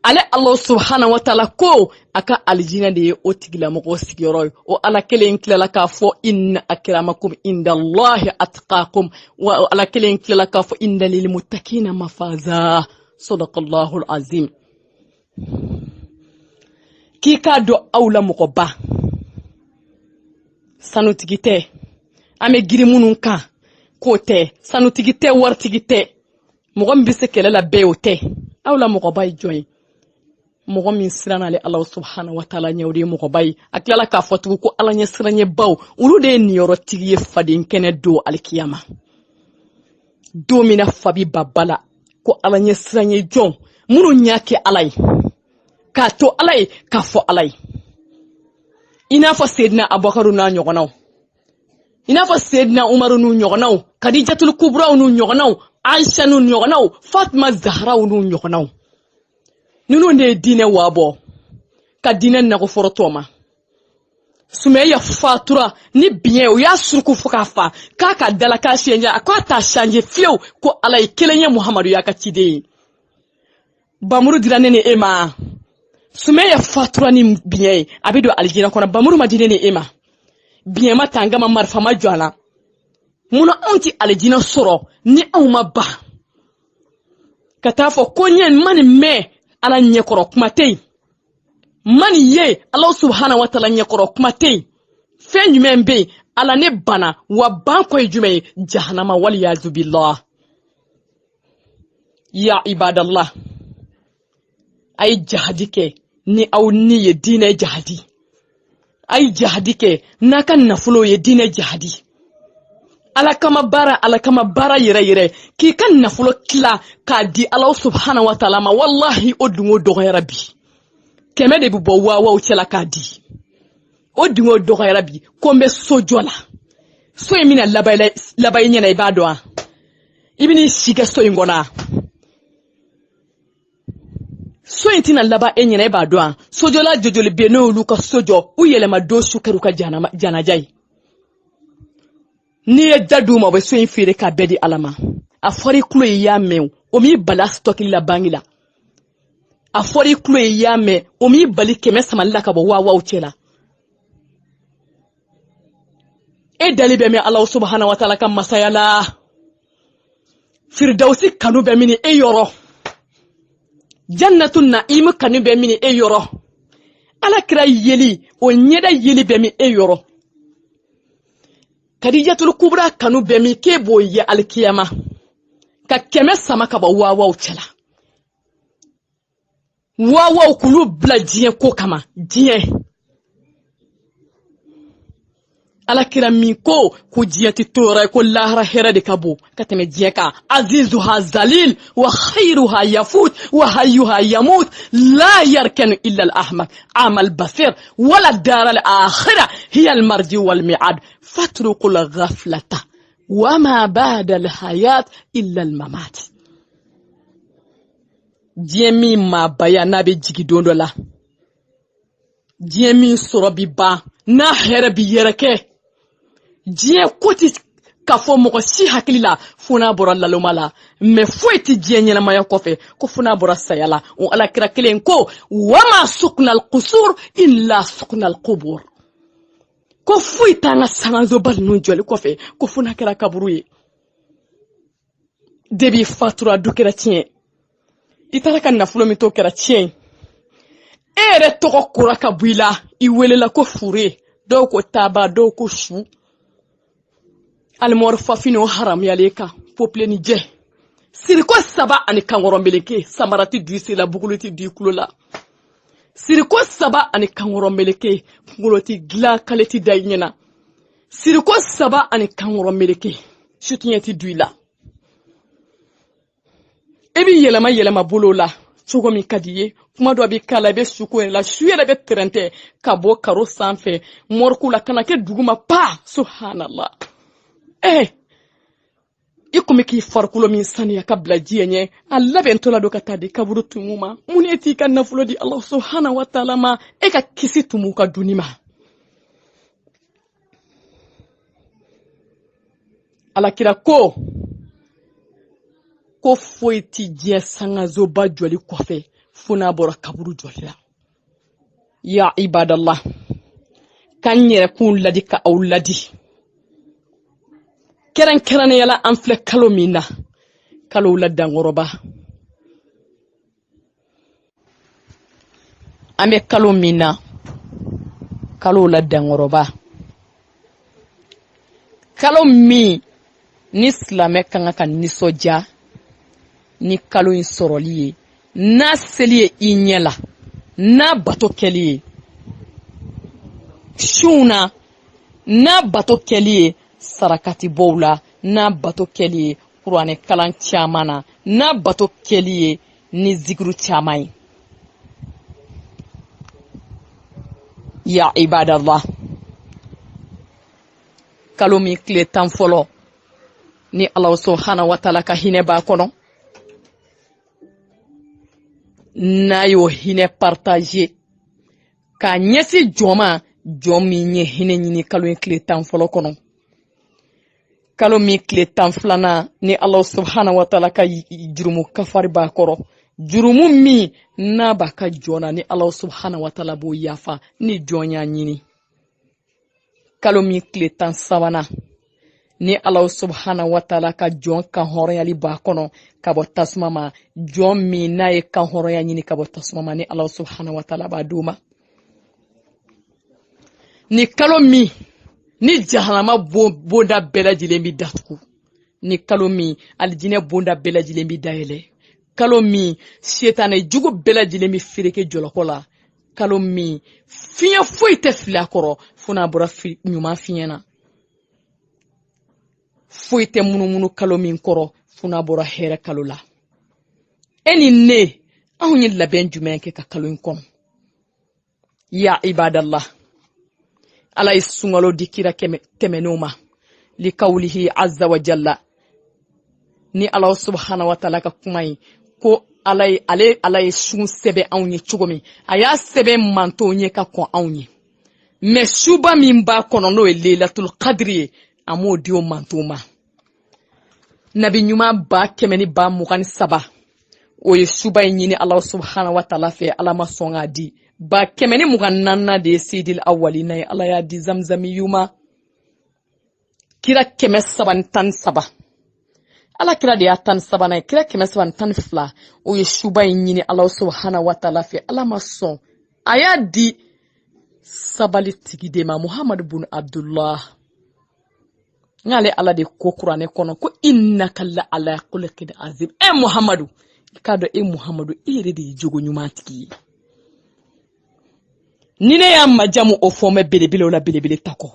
ale Allah subhanahu wa ta'ala ko aka aljina de o tigila mo sigiro o ala kelen kila ka fo in akramakum indallahi atqakum wa ala kelen kila ka fo inda lil muttaqina mafaza sadaqallahu alazim ki ka do awla mo ba sanu tigite ame giri munun kan ko tɛ sanutigi tɛ waritigi tɛ mɔgɔ min bɛ se kɛlɛ la bɛɛ o tɛ aw la mɔgɔba ye jɔn ye mɔgɔ min siranna ale ala subhanahu wa ta'ala ɲɛ o de ye mɔgɔba ye a tilala k'a fɔ tugun ko ala ɲɛ siranɲɛ baw olu de ye niyɔrɔtigi ye faden kɛnɛ don alikiyama don min na fa bi baba la ko ala ɲɛ siranɲɛ jɔn minnu y'a kɛ ala ye k'a to ala ye k'a fɔ ala ye i n'a fɔ Seydina Abubakar n'a ɲɔgɔnnaw i n'a fɔ Seydina Umaru n'u ɲɔgɔnnaw Kadijatul Kubra n'u ɲɔgɔnnaw Aisha n'u ɲɔgɔnnaw Fatima Zahra n'u ɲɔgɔnnaw ninnu de ye diinɛ wabɔ ka diinɛ nagofɔrɔ tɔ ma Sumayya fatura ni biɲɛ o y'a suruku fo k'a fa k'a ka dala k'a siɲɛ a ko a t'a changer fiyewu ko ala ye kelen ye Muhamadu y'a ka ciden ye bamuru dira ne ni e ma Sumayya fatura ni biɲɛ ye a bɛ don alijinɛ kɔnɔ bamuru ma di ne ni e ma biɲɛ ma tanga ma marifa ma jɔ a la munna anw ti alijinɛ sɔrɔ ni anw ma ba ka taa fɔ ko ɲɛ mani mɛn ala ɲɛkɔrɔ kuma tɛ yen mani ye ala subhanahu wa ta'ala ɲɛkɔrɔ kuma tɛ yen fɛn jumɛn bɛ yen ala ne bana wa ban kɔ ye jumɛn ye jahanama waliyazu billah ya ibadallah a ye jahadi kɛ ni aw ni ye diinɛ jahadi ay jahadi kɛ n'a ka nafolo ye diinɛ jahadi ala kama bara yɛrɛ k'i ka nafolo tila k'a di ala subhanahu wa ta'ala ma wallahi o dungo dɔgɔyara bi kɛmɛ de bɛ bɔ waawaw cɛla k'a di o dungo dɔgɔyara bi ko n bɛ so jɔ la so in bɛna laban i ɲɛna i b'a dɔn wa i bɛn'i si kɛ so in kɔnɔ so in tɛna laban e ɲɛna i b'a dɔn wa sojɔla jɔjɔli bɛ yen n'olu ka so jɔ u yɛlɛma don su kɛra u ka janaja ye n'i ye da d'u ma u bɛ so in feere k'a bɛɛ di ala ma a fɔra i tulo ye i y'a mɛn o m'i bali a stɔkili la bangi la a fɔra i tulo ye i y'a mɛn o m'i bali kɛmɛ samali la ka bɔ waawaw cɛ la e dali bɛ min ala subhanahu wa ta'ala ka masaya la firdausi kanu bɛ min e yɔrɔ jannatu na'imu kanu bɛ min e yɔrɔ ala kira yeli o ɲɛda yeli bɛ min e yɔrɔ Kadijatul Kubra kanu bɛ min k'e b'o ye alikiyama ka kɛmɛ sama ka bɔ waawaw cɛla waawaw k'olu bila diɲɛ ko kama diɲɛ alakira min ko diɲɛ tɛ tɔɔrɔ ko lahara hɛrɛ de ka bon ka tɛmɛ diɲɛ kan azizuha zalil wa khayruha yafut wa hayyuha yamut la yarkanu illa al-ahmak amal basir wala dar al-akhirah hiya al-marji wal mi'ad fatruku al-ghaflata wa ma ba'da al-hayat illa al-mamat diɲɛ min ma baya n'a bɛ jigi don dɔ la diɲɛ min sɔrɔ bi ban n'a hɛrɛ bi yɛrɛ kɛ diɲɛ ko ti ka fɔ mɔgɔ si hakili la fo n'a bɔra laloma la mɛ foyi ti diɲɛ ɲɛnamaya kɔfɛ ko fo n'a bɔra saya la o alakira kelen ko wama sukna al-qusur illa sukna al-qubur ko foyi t'an ka sangazoba ninnu jɔli kɔfɛ ko fo n'a kɛra kaburu ye debi fatura du kɛra tiɲɛ i taara ka nafolo min to kɛra tiɲɛ e yɛrɛ tɔgɔ kora ka bɔ i la i welela ko fure dɔw ko taba dɔw ko su almor fafino haram yaleka pople ni je siriko saba ani kangoro meleke samarati duisi la buguluti du kulola siriko saba ani kangoro meleke ngoloti gla kaleti daynyena siriko saba ani kangoro meleke shutinyati duila ebi yelama bolola cogo min ka di ye kuma dɔ bɛ kala i bɛ suko la su yɛrɛ bɛ trɛntɛ ka bɔ karo sanfɛ mɔriku la kana kɛ duguma pa subhanallah i kun bɛ k'i farikolo min saniya ka bila diɲɛ ɲɛ a labɛntɔla don ka taa di kaburu tumu ma mun ne t'i ka nafolo di Allah subhanahu wa ta'ala ma e ka kisi tumu ka dunni ma alakira ko foyi ti diɲɛ sangazoba jɔli kɔfɛ fo n'a bɔra kaburu jɔli la ya ibadallah kan yɛrɛ kun ladi ka aw ladi kɛrɛnkɛrɛnnenya an filɛ kalo min na kalo la dankɔrɔba an bɛ kalo min na kalo la dankɔrɔba kalo min ni silamɛ kan ka nisɔndiya ni kalo in sɔrɔli ye n'a seli ye i ɲɛ la n'a bato kɛli ye sunw na n'a bato kɛli ye sarakati bɔw la n'a bato kɛli ye kuranɛ kalan caman na n'a bato kɛli ye ni zikiru caman ye ya ibadallah kalo min tile 10 fɔlɔ ni Allah subhanahu wa ta'ala ka hinɛ b'a kɔnɔ n'a y'o hinɛ partager ka ɲɛsi jɔn min ye hinɛ ɲini kalo in tile 10 fɔlɔ kɔnɔ kalo min tile 10 filanan ni Allah subhanahu wa ta'ala ka jurumu kafari b'a kɔrɔ jurumu min n'a b'a ka jɔn ni Allah subhanahu wa ta'ala b'o yafa ni jɔn y'a ɲini kalo min tile 10 sabanan ni Allah subhanahu wa ta'ala ka jɔn kan hɔrɔnyali b'a kɔnɔ ka bɔ tasuma ma jɔn min n'a ye kan hɔrɔnya ɲini ka bɔ tasuma ma ni Allah subhanahu wa ta'ala b'a d'o ma ni kalo min ni jahanama bonda bɛɛ lajɛlen bi datugu ni kalo min aljinɛ bonda bɛɛ lajɛlen bi dayɛlɛ kalo min shetane jugu bɛɛ lajɛlen bi fereke jɔlɔkɔ la kalo min fiɲɛ foyi tɛ fili a kɔrɔ fo n'a bɔra ɲuman fiɲɛ na foyi tɛ munumunu kalo min kɔrɔ fo n'a bɔra hɛrɛ kalo la e ni ne anw ye labɛn jumɛn kɛ ka kalo in kɔnɔ ya ibadallah ala ye sunkalo di kira tɛmɛnenw ma li kawlihi azza wa jalla ni Allah subhanahu wa ta'ala ka kuma yi ko ala ye sun sɛbɛn anw ye cogo min a y'a sɛbɛn mantow ye ka kɔn anw ye mais suba min b'a kɔnɔ n'o ye leilatul qadri ye a m'o di o mantow ma nabi ɲuman 123 o ye suba in ɲini Allah subhanahu wa ta'ala fɛ ala ma sɔn k'a di 124 de ye sidil awwalina ye ala y'a di zamzamiyuma kira 313 ala kira de y'a 13 ye kira 312 o ye suba in ɲini Allah subhanahu wa ta'ala fɛ ala ma sɔn a y'a di sabali tigi de ma Muhammad bin Abdullah ngale ala de ko Qur'ane kono ko innaka la ala khuluqin azim Muhammadu kado Muhammadu ire de jogo ɲuman tigi ni ne y'a majamu o fɔmɛ belebele la belebele takɔ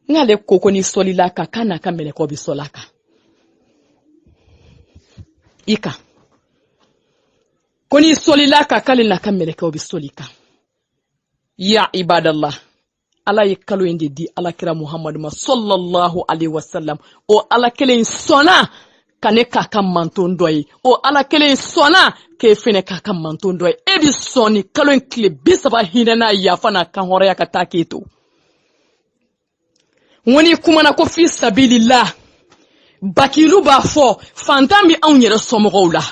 ngale koko ni solila ka kana ka meleko bi solaka ika koni solila ka kale na ka meleko bi solika ya ibadallah ala ye kalo inde di ala kira Muhammad ma sallallahu alaihi wasallam o ala kelen sona kane ka ka manton doyi o ala kelen sona ke fene ka ka manton doyi e bi soni kalo en kile bisaba hinana yafa na kan horoya ka taketo woni kuma na ko fi sabilillah bakilu ba fo fantan mi anw yɛrɛ somɔgɔw la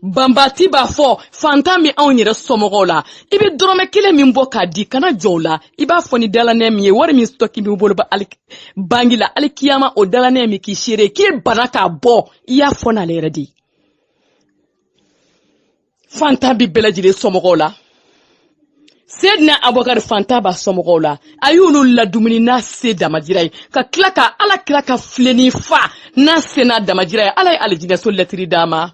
bambati b'a fɔ fantan mi anw yɛrɛ somɔgɔw la i bɛ dɔrɔmɛ kelen min bɔ k'a di kana jɔ la i b'a fɔ ni dalanɛ min ye wari min stock b'i bolo ba bangi la alikiyama o dalanɛ min k'i seere k'i bana k'a bɔ i y'a fɔ n'ale yɛrɛ de fantan bi bɛɛ lajɛlen somɔgɔw la Sedna Abubakar fanta ba somɔgɔw la ayunu la dumuni na se damajira ye ka tila ka ala kila ka fileni fa na se na damajira ye ala ye alijinɛ so letiri dama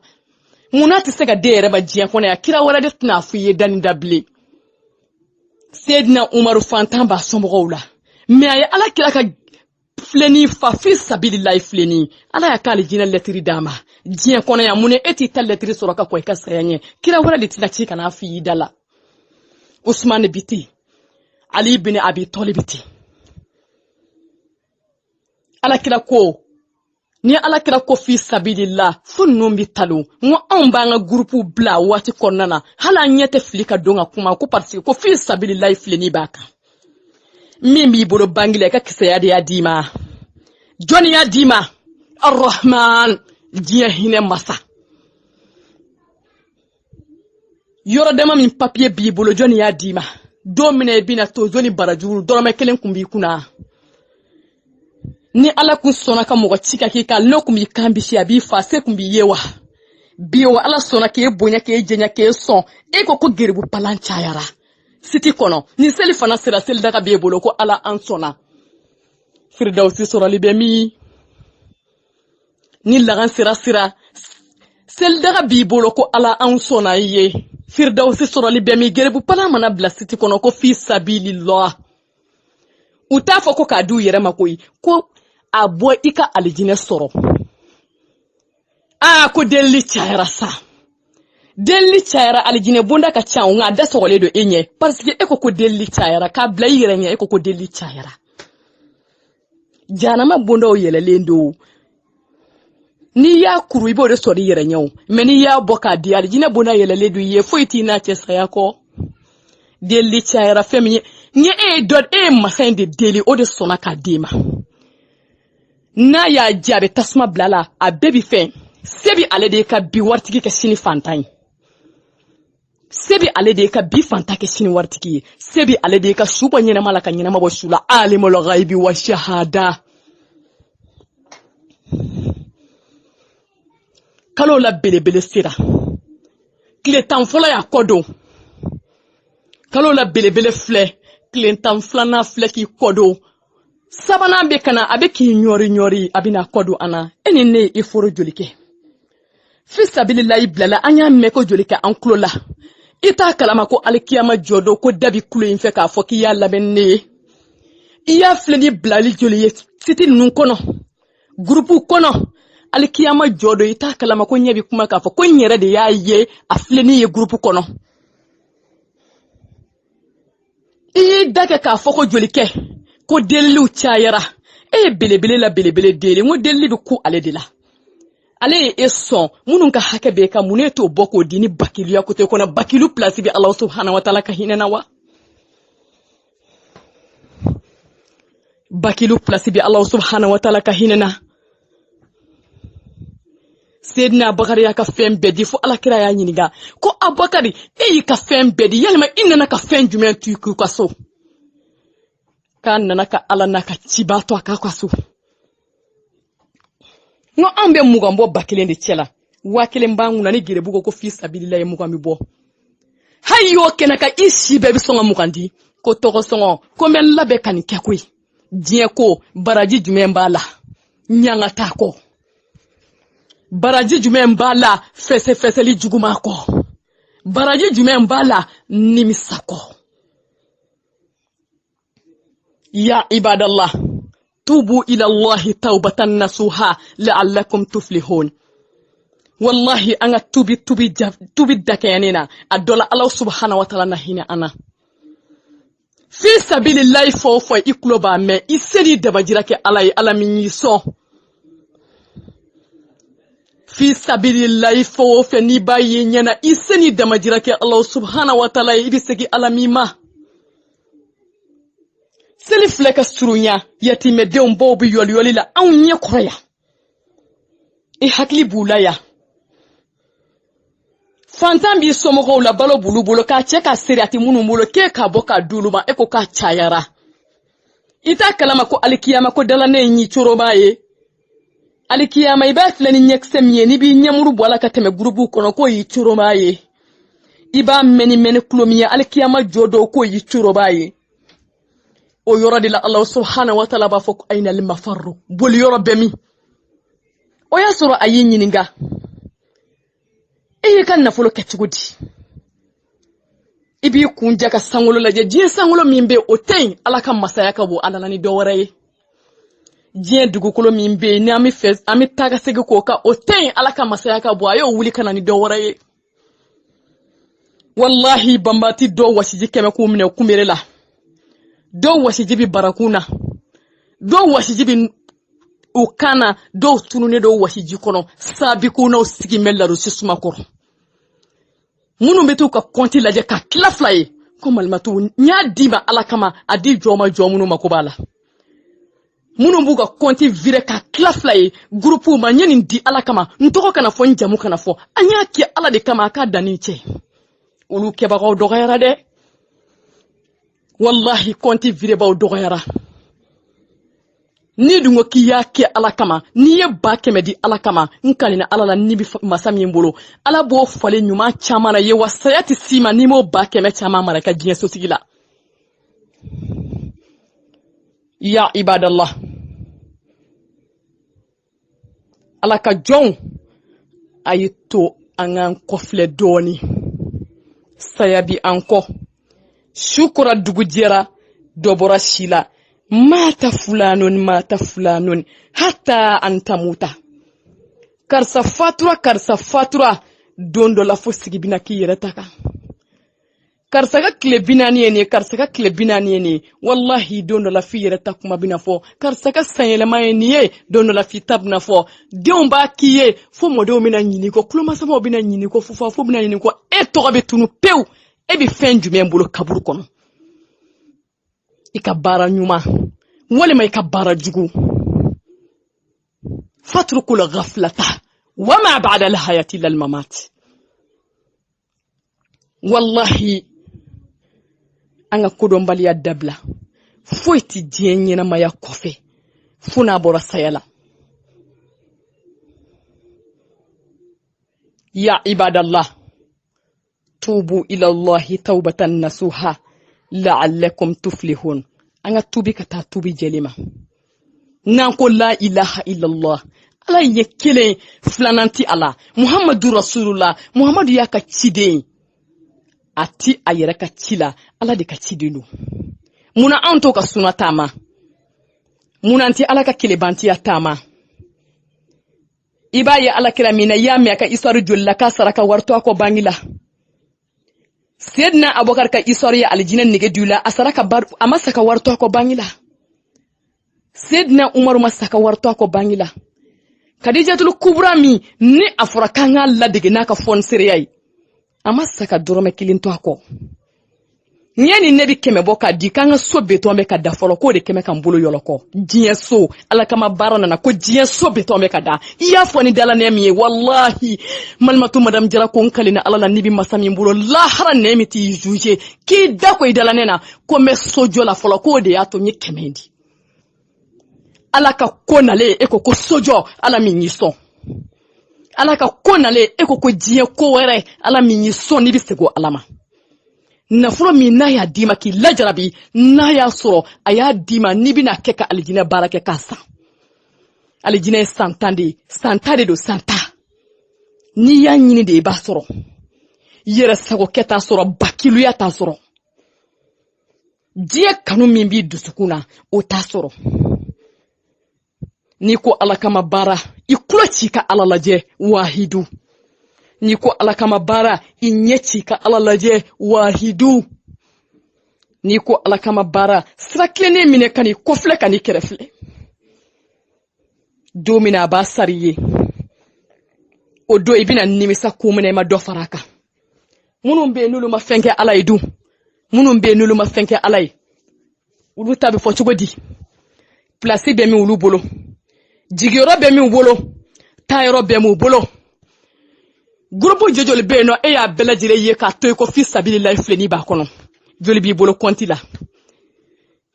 muna tɛ se ka den yɛrɛ ba diɲɛ kɔnɔ ya kira wɛrɛ de tɛna fɔ ye dani dabile Sedna Umaru fanta ba somɔgɔw la mais ay ala kila ka fileni fa fi sabilillahi fileni ala ya ka alijinɛ letiri dama diɲɛ kɔnɔ ya mun e ti ta letiri sɔrɔ ka kɔ i ka saya ɲɛ kira wɛrɛ de tɛna ci kana fɔ yi dala Usman biti Ali ibn Abi Talib biti alakira ko ni alakira ko fi sabilillah funnu bi talo ngo an ba nga groupe bla wati konnana hala nyete flika donga kuma ko parce ko fi sabilillah fleni baka mimi bolo bangile ka kisaya de adima joni adima arrahman diya hine masa yoro dema min papier bi bolo joni ya dima domine bina to zoni barajuru dorome kelen kumbi kuna ni ala kun sona ka mogo cika ki ka lo kumbi kambi shi abi fa se kumbi yewa biwa ala sona ke bonya ke jenya ke son e ko geribu palancha yara siti kono ni seli fana sira sel daga be bolo ko ala an sona firdausi sura libemi ni lagan sira sel daga bi bolo ko ala an sona ye firdausi sura libemi geribu pala mana bla siti kono ko fi sabilillah utafa ko kadu yere makoyi ko abo ika alijine soro ko deli chaira sa deli chaira alijine bunda ka cha nga da sogole do enye parce que ko deli chaira ka bla yere nya ko deli chaira jana ma bunda o yele lendo ni ya kuru ibo de sori yere nyaw mais ni ya boka di alijine bunda yele ledu ye foiti na chesaya ko deli chaira femi nye dot masin de deli o de sona ka dima na ya jabe tasma blala a baby fen sebi ale de ka bi wartigi ka sini fantai sebi ale de ka bi fanta ka sini wartigi sebi ale de ka shuba nyina malaka nyina mabo shula alimul ghaibi wa shahada kalo la belebele sira kile tan fola ya kodo kalo la belebele fle Clinton flana fleki kodo sabana be kana abe ki nyori abina kodo ana eni ne iforo jolike fi sabilillahi blala anya meko jolike an klola ita kalama ko alkiyama jodo ko dabi kulo infe ka foki ya labenne iya fleni blali joliye siti nun kono groupe kono alkiyama jodo ita kalama ko nyebi kuma ka fo ko nyere de ya ye afleni ye groupe kono dake ka foko jolike ko delilu chayara belebele la belebele dele ngo delilu ku ale de la ale son munun ka hake be ka muneto boko dini bakilu ya kote kona bakilu place bi Allah subhanahu wa ta'ala ka hinana wa bakilu place bi Allah subhanahu wa ta'ala ka hinana Sedna Bakari ya ka fem bedi fo ala kira ya nyiniga ko Abakari ka fem bedi yalma inna ka fem jumen tu ku kaso kan naka ala naka cibato aka kaso no ambe mugambo bakile de chela wakile mbangu na ni girebugo ko fi sabilillah mugami bo hayo kenaka isi bebi songa mugandi ko toko songo ko men labe kan kyakui die ko baraji jumen bala nyanga tako baraji jumen bala fese li juguma ko baraji jumen bala nimisako ya ibadallah tubu ila Allah tawbatan nasuha la'allakum tuflihun wallahi anga tubi dakenina adola Allah subhanahu wa ta'ala nahina ana fi sabilillahi fo ikloba me iseri dabajira ke ala min yiso fi sabilillahi fo ni baye nyana iseni damajira ke Allah subhanahu wa ta'ala ibisegi alamima selif leka surunya yatime de mbobu yoli la anye koya hakli bulaya fantam bi somogo la balo bulu ka cheka seriati munu mulo ke ka boka duluma eko ka chayara ita kalama ko alikiyama ko dala ne nyi chorobaye alikiyama iba flani nyeksemye ni bi nyamuru bola ka teme grubu kono ko yi choromaye iba meni kulomiya alkiyama jodo ko yi churobaye o yoro de la Allah subhanahu wa ta'ala ba fok ayna al mafarru bol yoro bemi o ya soro ayi nyininga e kan na folo kecugudi ibi kunja ka sangolo la je sangolo mimbe o ten ala kan masaya ka bo ala ni do waraye je dugukolo mimbe ni ami fes ami taga sege ko ka o ten ala kan masaya ka bo ayo wuli kana ni do waraye wallahi bambati do wasiji keme ku mine kumere la do wasiji bi barakuna do wasiji bi ukana do tunune do wasiji kono sabi kuna usigi melaru sisuma koro munu betu ka konti laje ka klaflaye ko malmatu nya diba ala kama adi joma jomunu makobala munu buga konti vire ka klaflaye grupu ma nyeni di ala kama ntoko kana fo njamu kana fo anya ki ala de kama ka daniche ulu ke bago dogayara de wallahi konti vire bago dogayara ni dungo ki ya ke ala kama ni ye ba keme di ala kama nkalina ala la ni bi masami mbolo ala bo fale nyuma chama na ye wasayati sima ni mo ba keme chama mara ka jiye sosigila ya ibadallah ala ka jon ayito angan kofle doni sayabi anko shukura dugujera dobora shila mata fulanun hatta antamuta karsa fatura dondo la fosigi bina ki yeretaka karsa ka kile binani ne wallahi dondo la fi yereta kuma bina fo karsa ka sanyele mayeni dondo la fi tabna fo deumba kiye fo modo mina nyini ko kloma sama bina nyini ko fo bina nyini ko e to be tunu pew e bi fenju membolo kaburu kono ikabara nyuma wale ma ikabara jugu fatrukul ghaflata wama ba'da al-hayati illa al-mamat wallahi anga kodombali ya dabla foiti dienye na maya kofe funa bora sayala ya ibadallah tubu ila allahi tawbatan nasuha la'allakum tuflihun anga tubi kata tubi jelima nanko la ilaha illallah ala yekele flananti ala muhammadu rasulullah muhammadu yaka chide ati ayera ka chila ala de ka chidelu muna anto ka sunatama muna anti ala ka kelebanti ya tama ibaye ala kila mina yame ka isaru julla ka saraka warto ko bangila Sedna abokar ka isori aljina nige dula asaraka bar amasaka warto ko bangila Sedna umaru masaka warto ko bangila Khadijatul Kubra mi ni afrakanga ladege naka fon siriyai amasaka dorome kilinto ako nyani nebi keme boka di kanga so beto me kada folo ko de keme kan bolo yoloko diye so ala kama barana na ko diye so beto me kada iya foni dala nemi wallahi malmatu madam jara ko nkalina ala la nibi masami bolo la haran nemi ti juje ki da ko idala nena ko me sojo la folo ko de ato nyi kemendi ala ka konale eko ko sojo ala mi nyiso ala ka konale eko ko diye ko were ala mi nyiso ni bisego alama nafulo mi na ya dima ki lajarabi na ya soro aya dima ni bina keka aljina barake kasa aljina santande do santa ni ya nyini de ba soro yere sago keta soro bakilu ya ta soro die kanu min bi dusukuna o ta soro ni ko ala kama bara ikulochi ka ala laje wahidu ni ko ala kama bara inyeci ka ala laje wahidu ni ko ala kama bara srakene mine kani kofle kani kerefle domina ba sariye o do ibina nimisa kumune ma do faraka munum be nulu ma fenke alay du munum be nulu ma fenke alay ulu tabi fo chugodi place be mi ulu bolo jigiro be mi bolo tayro be mi bolo Grupo jojol beno e ya bela jire ye ka toy ko fi sabilillah fleni ba kono joli bi bolo konti la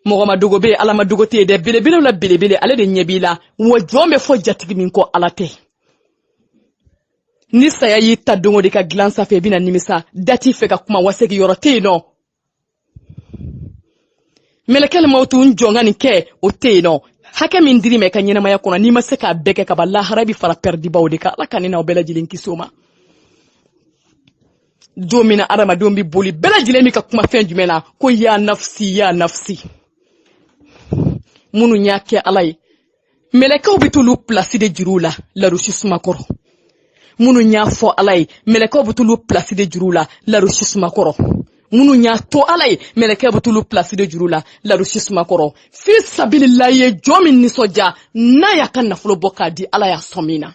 mo ma dugo be ala ma dugo te de bele la bele ale de nyebila wo jombe fo jatigi min ko alate ni saya y'i ta dongo de ka gilan sanfɛ bina nimisa dati fɛ ka kuma wasegi yɔrɔ tɛ yen nɔ melekɛli mawtu njonga ni kɛ o tɛ yen nɔ hakɛ min diri mɛ ka ɲɛnamaya kɔnɔ n'i ma se k'a bɛɛ kɛ ka ban lahara bi fara pɛrdibaw de kan ala ka ne n'aw bɛɛ lajɛlen kisi o ma don min na adamadenw bi boli bɛɛ lajɛlen mi ka kuma fɛn jumɛn na ko ya nafsi ya nafsi minnu y'a kɛ ala ye melekaw bi t'olu place de juru la larusi sumakɔrɔ minnu y'a fɔ ala ye melekaw bi t'olu place de juru la larusi sumakɔrɔ minnu y'a to ala ye melekaw bi t'olu place de juru la larusi sumakɔrɔ fi sabilillahi ye jɔn min nisɔndiya n'a y'a ka nafolo bɔ k'a di ala y'a sɔn min na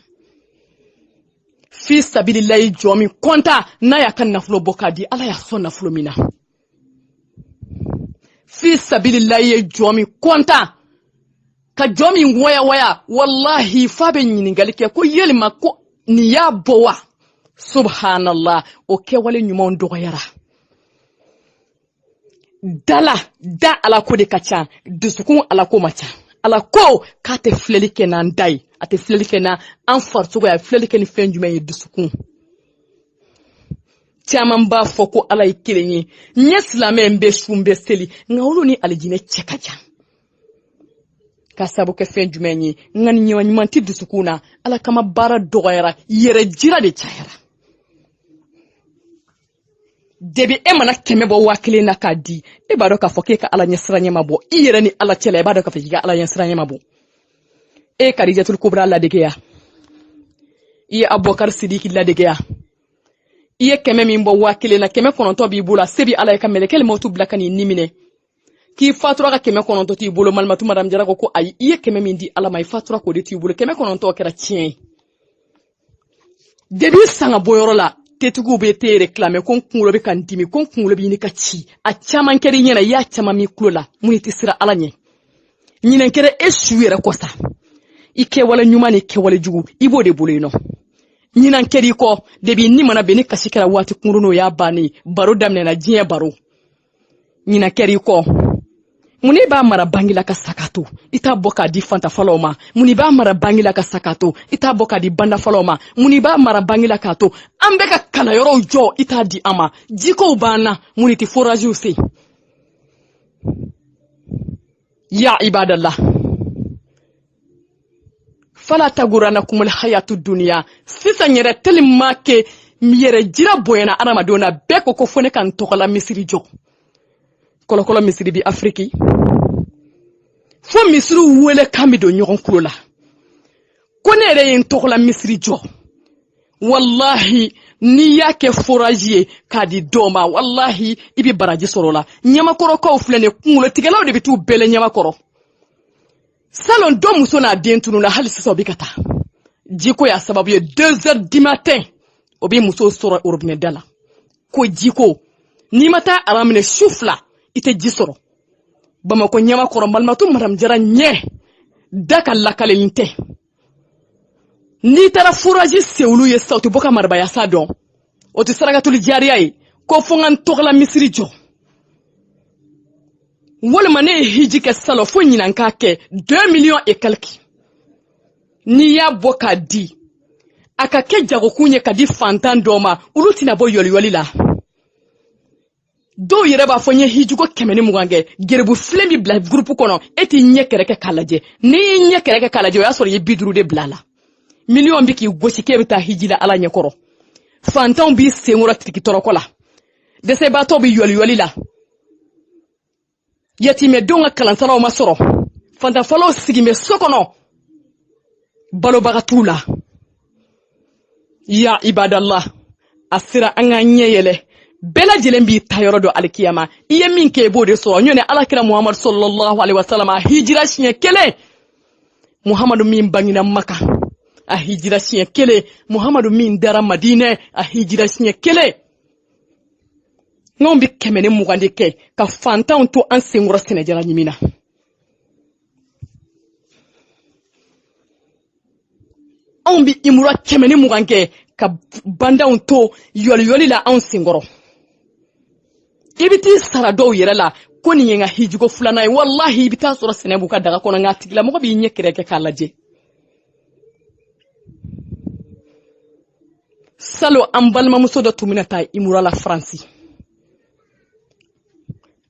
fi sabilillahi jɔn min kɔnta n'a y'a ka nafolo bɔ k'a di ala y'a sɔn nafolo min na fi sabilillahi ye jɔn min kɔnta ka jɔn min waya wallahi fa bɛ ɲininkali kɛ ko yelima ko nin y'a bɔ wa subhanallah o kɛwale ɲumanw dɔgɔyara da ala ko de ka ca dusukun ala ko ma ca ala ko k'a tɛ filɛli kɛ n'an da ye a tɛ filɛli kɛ n'an farisogo ye a filɛli kɛ ni fɛn jumɛn ye dusukun caman b'a fɔ ko ala ye kelen ye ɲɛ silamɛ n bɛ su n bɛ seli nka olu ni alijinɛ cɛ ka jan ka sabu kɛ fɛn jumɛn ye nka ni ɲuman tɛ dusukun na ala kama baara dɔgɔyara yɛrɛ jira de cayara debi e mana kɛmɛ bɔ 1000 na k'a di e b'a dɔn k'a fɔ k'e ka ala ɲɛsiranya ma bɔ i yɛrɛ ni ala cɛla e b'a dɔn k'a fɔ k'i ka ala ɲɛsiranya ma bɔ e ye Kadijatul Kubra ladegeya i ye Abubakar Sidiki ladegeya i ye kɛmɛ min bɔ 1000 na 900 b'i bolo se bi ala ye ka melekɛli mawtu bila ka n'i nimine k'i fatura ka 900 t'i bolo Malimatu Madam Jara ko ayi i ye kɛmɛ min di ala ma i fatura k'o de t'i bolo 900 kɛra tiɲɛ ye debi sanga bɔyɔrɔ la tetigiw bɛ te réclamer ko kunkolo bɛ kan dimi ko kunkolo bɛ ɲini ka ci a caman kɛra i ɲɛna i y'a caman min kulo la mun tɛ sira ala ɲɛ ɲinɛn kɛra e su yɛrɛ kɔ sa i kɛwale ɲuman ni kɛwale jugu i b'o de bolo yen nɔ ɲinɛn kɛra i kɔ debi ni mana bɛn ni kasi kɛra waati kunkurunin o y'a bannen baro daminɛna diɲɛ baro ɲinɛn kɛra i kɔ mun i b'a mara bangi la ka sakato i t'a bɔ k'a di fantafalaw ma mun i b'a mara bangi la ka sakato i t'a bɔ k'a di bandafalaw ma mun i b'a mara bangi la k'a to an bɛ ka kalayɔrɔw jɔ i t'a di an ma jikow b'an na mun i tɛ foraziw se ya ibadallah fala taguranakumul hayatu dunya sisan yɛrɛ tellement que yɛrɛ jira bonyana adamadenw na bɛɛ ko fo ne ka n tɔgɔla misiri jɔ kɔlɔkɔlɔ misiri bi Afriki fo misiriw wele kan bi don ɲɔgɔn kulo la ko ne yɛrɛ ye n tɔgɔla misiri jɔ wallahi ni y'a kɛ forage ye k'a di dɔw ma wallahi i bi baraji sɔrɔ la ɲamakɔrɔkaw filɛ nin kunkolotigɛlaw de bi t'u bɛlɛ ɲamakɔrɔ salon dɔ muso n'a den tununa hali sisan o bi ka taa jiko y'a sababu ye 2h du matin o bi muso sɔrɔ robinet da la ko jiko n'i ma taa ara minɛ su 2 i tɛ ji sɔrɔ Bamako ɲamakɔrɔ Malimatu Madam Jara ɲɛ da ka lakalelen tɛ n'i taara forage sewulu ye sa o tɛ bɔ ka marabaya sa dɔn o tɛ sarakatuli jariya ye ko fo n ka n tɔgɔla misiri jɔ walima ne ye hiji kɛ salon fo ɲinan k'a kɛ 2 millions et quelques n'i y'a bɔ k'a di a ka kɛ jagokun ye ka di fantan dɔw ma olu tɛna bɔ yɔliyɔli la dɔw yɛrɛ b'a fɔ n ye hijuko 120 kɛ gerebu filen bi bila groupe kɔnɔ e t'i ɲɛ kɛrɛkɛ k'a lajɛ n'i y'i ɲɛ kɛrɛkɛ k'a lajɛ o y'a sɔrɔ i ye 50 de bila a la million bi k'i gosi k'e bɛ taa hiji la ala ɲɛkɔrɔ fantanw b'i senkɔrɔ tirikitɔrɔkɔ la dɛsɛbaatɔw bi yɔliyɔli la yatimɛdenw ka kalansaraw ma sɔrɔ fantanfɔlɔw sigin bɛ so kɔnɔ balobaga t'u la ya ibadallah a sera an ka ɲɛ yɛlɛ bɛɛ lajɛlen b'i ta yɔrɔ dɔ alikiyama i ye min kɛ i b'o de sɔrɔ ɲɔni alakira Muhammad sallallahu alaihi wasallam a hijira siɲɛ 1 Muhammadu min bangina Maka a hijira siɲɛ 1 Muhammadu min dara Madinɛ a hijira siɲɛ 1 n'anw bi 120 de kɛ ka fantanw to an senkɔrɔ sɛnɛjala ɲimina anw bi imura 120 kɛ ka bandaw to yɔliyɔli la anw senkɔrɔ i bi t'i sara dɔw yɛrɛ la ko nin ye n ka hijuko 2nan ye wallahi i bi taa sɔrɔ sɛnɛ b'u ka daga kɔnɔ nka tigilamɔgɔ b'i ɲɛ kɛrɛkɛ k'a lajɛ salo an balimamuso dɔ tun bɛna taa imura la Faransi.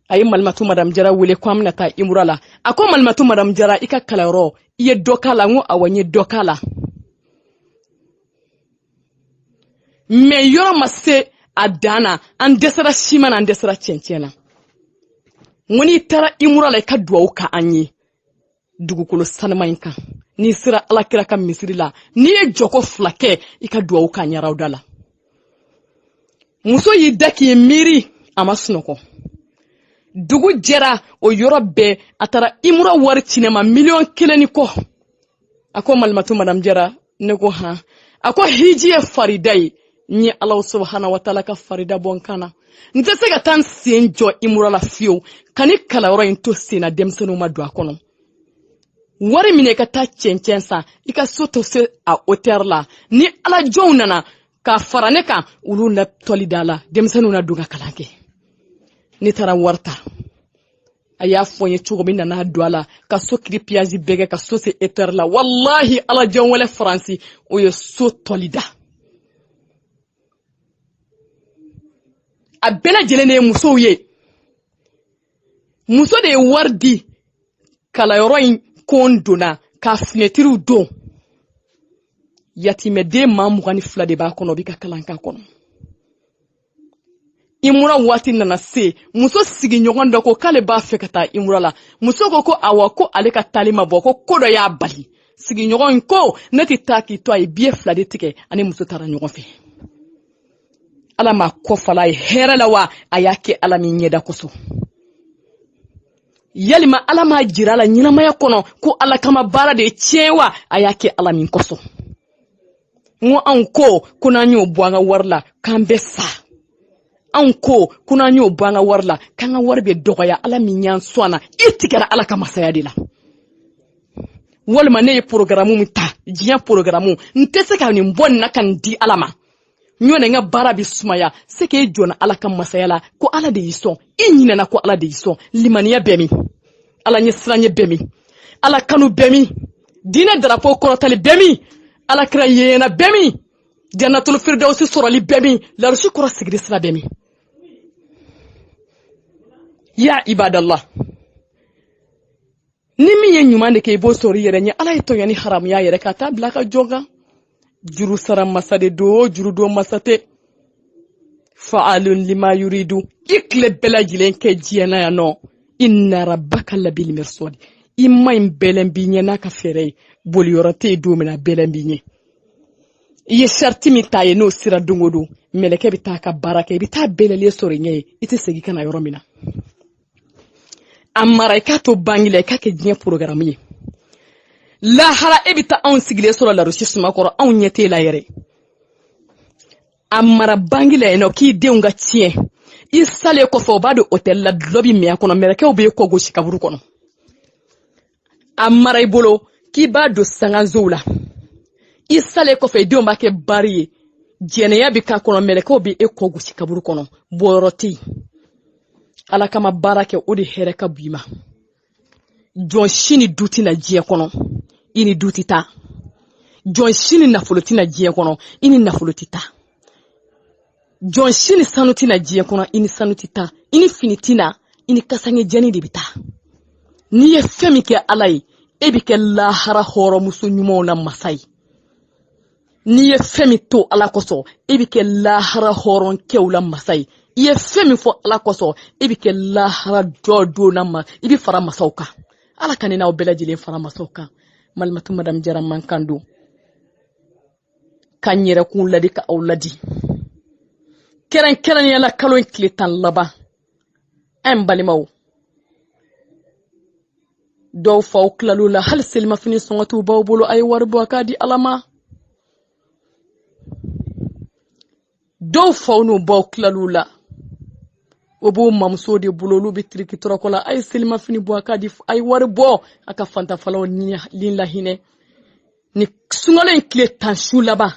A ye Malimatu Madame Jara wele ko an bɛna taa imura la. A ko Malimatu Madame Jara i ka kalanyɔrɔ i ye dɔ k'a la. N ko awɔ n ye dɔ k'a la. Mais yɔrɔ ma se a dan na an dɛsɛra siman na an dɛsɛra cɛncɛn na. N ko n'i taara imura la i ka dugawu ka an ye dugukolo sanuma in kan. N'i sera Alakira ka misiri la n'i ye jɔko 2 kɛ i ka dugawu k'a ɲɛraw da la. Muso y'i da k'i miiri a ma sunɔgɔ. Dugu jɛra o yɔrɔ bɛɛ a taara imura wari cinɛ ma $1,000,000 ni kɔ. A ko Malimatu Madame Jara ne ko han. A ko hiji ye farida ye. N ye Ala subhanahu wa ta'ala ka farida bɔ n kan na. N tɛ se ka taa n sen jɔ imura la fiyewu ka ni kalanyɔrɔ in to sen na denmisɛnninw ma don a kɔnɔ. Wari minɛ ka taa cɛncɛn san i ka so to se a hauteur la. Ni Ala jɔnw nana ka fara ne kan olu na tɔli da la denmisɛnninw na don ka kalan kɛ. Ne taara wari ta. A y'a fɔ n ye cogo min nana don a la ka so kiri piyazi bɛɛ kɛ ka so se hauteur la. Wallahi Ala jɔn wɛlɛ Faransi o ye so tɔli da. A bɛɛ lajɛlen de ye musow ye. Muso de ye wari di kalanyɔrɔ in kon donna ka finɛtiriw don. Yatimɛden 22 de b'a kɔnɔ o bɛ ka kalan k'a kɔnɔ. Imura waati nana se muso sigiɲɔgɔn dɔ ko k'ale b'a fɛ ka taa imura la. Muso ko awa ko ale ka taali ma bɔ ko dɔ y'a bali. Sigiɲɔgɔn ko ne tɛ taa k'i to a ye biye 2 de tigɛ ani muso taara ɲɔgɔn fɛ. Ala ma kɔfala ye hɛrɛ la wa a y'a kɛ Ala min ɲɛda kosɔn. Yalima Ala ma jira la ɲinamaya kɔnɔ ko Ala kama baara de tiɲɛ wa a y'a kɛ Ala min kosɔn. N ko anw ko n'an y'o bɔ an ka wari la k'an bɛ sa. Anw ko n'an y'o bɔ an ka wari la k'an ka wari bɛ dɔgɔya Ala min y'an sɔn na i tigɛra Ala ka masaya de la. Walima ne ye programme min ta diɲɛ programme n tɛ se ka nin bɔ nin na ka nin di Ala ma. Ɲɔna n ka baara bi sumaya se k'e jɔna Ala ka masaya la ko Ala de y'i sɔn i ɲinɛna ko Ala de y'i sɔn limaniya bɛ min Ala ɲɛ siranɲɛ bɛ min Ala kanu bɛ min diinɛ drapeau kɔrɔtali bɛ min Ala kira yeena bɛ min jannatul firdausi sɔrɔli bɛ min larusi kɔrɔ sigiri sira bɛ min. Ya ibadallah ni min ye ɲuman de kɛ i b'o sɔrɔ i yɛrɛ ɲɛ Ala ye tɔɲɔ ni haramuya yɛrɛ ka taa bila ka jɔn kan. Juru sara masa de do juru do masa tɛ. Fa'alun lima yuridu i tile bɛɛ lajɛlen kɛ diɲɛ na yan nɔ. Inna rabbaka labil mirsad. I ma in bɛlɛn b'i ɲɛ n'a ka fɛɛrɛ ye boliyɔrɔ tɛ yen don min na bɛlɛn b'i ɲɛ. I ye sariti min ta ye n'o sira don o don mɛlɛkɛ bɛ taa ka baara kɛ i bɛ taa bɛlɛlen sɔrɔ i ɲɛ ye i tɛ segin ka na yɔrɔ min na. A mara i k'a to bangi la i k'a kɛ diɲɛ programme ye. Lahara e bɛ taa anw sigilen sɔrɔ larusi suma kɔrɔ anw ɲɛ t'e la yɛrɛ. A mara bangi la yen nɔ k'i denw ka tiɲɛ i salen kɔfɛ o b'a don hôtel la dulɔ bɛ min a kɔnɔ mɛlɛkɛw b'e kɔ gosi kaburu kɔnɔ. A mara i bolo k'i b'a don sangazow la i salen kɔfɛ i denw b'a kɛ bari ye jɛnɛya bɛ k'a kɔnɔ mɛlɛkɛw b'e kɔ gosi kaburu kɔnɔ bɔyɔrɔ tɛ yen. Ala kama baara kɛ o de hɛrɛ ka bon i ma. Jɔn si ni du tɛna diɲɛ kɔnɔ i ni du tɛ taa. Jɔn si ni nafolo tɛna diɲɛ kɔnɔ i ni nafolo tɛ taa. Jɔn si ni sanu tɛna diɲɛ kɔnɔ i ni sanu tɛ taa. I ni fini tɛna i ni kasange jɛni de bɛ taa. N'i ye fɛn min kɛ Ala ye e bɛ kɛ lahara hɔrɔnmuso ɲumanw na masa ye. N'i ye fɛn min to Ala kosɔn e bɛ kɛ lahara hɔrɔnkɛw la masa ye. I ye fɛn min fɔ Ala kosɔn e bɛ kɛ lahara jɔ don na ma i bɛ fara masaw kan. Ala ka ne n'aw bɛɛ lajɛlen fara masaw kan. Malimatu Madame Jara man kan don. Ka n yɛrɛkun ladi ka aw ladi. Kɛrɛnkɛrɛnnenya la kalo in tile 10 laban. An balimaw. Dɔw faw tilal'o la hali selimafini sɔngɔ t'u baw bolo a ye wari bɔ a k'a di Ala ma. Dɔw faw n'u baw tilal'o la. O b'o mamuso de bolo olu bɛ tiriki tɔrɔkɔ la a ye selimafini bɔ a k'a di a ye wari bɔ a ka fantafalaw ni lahinɛ. Ni sunkalo in tile 10 su laban.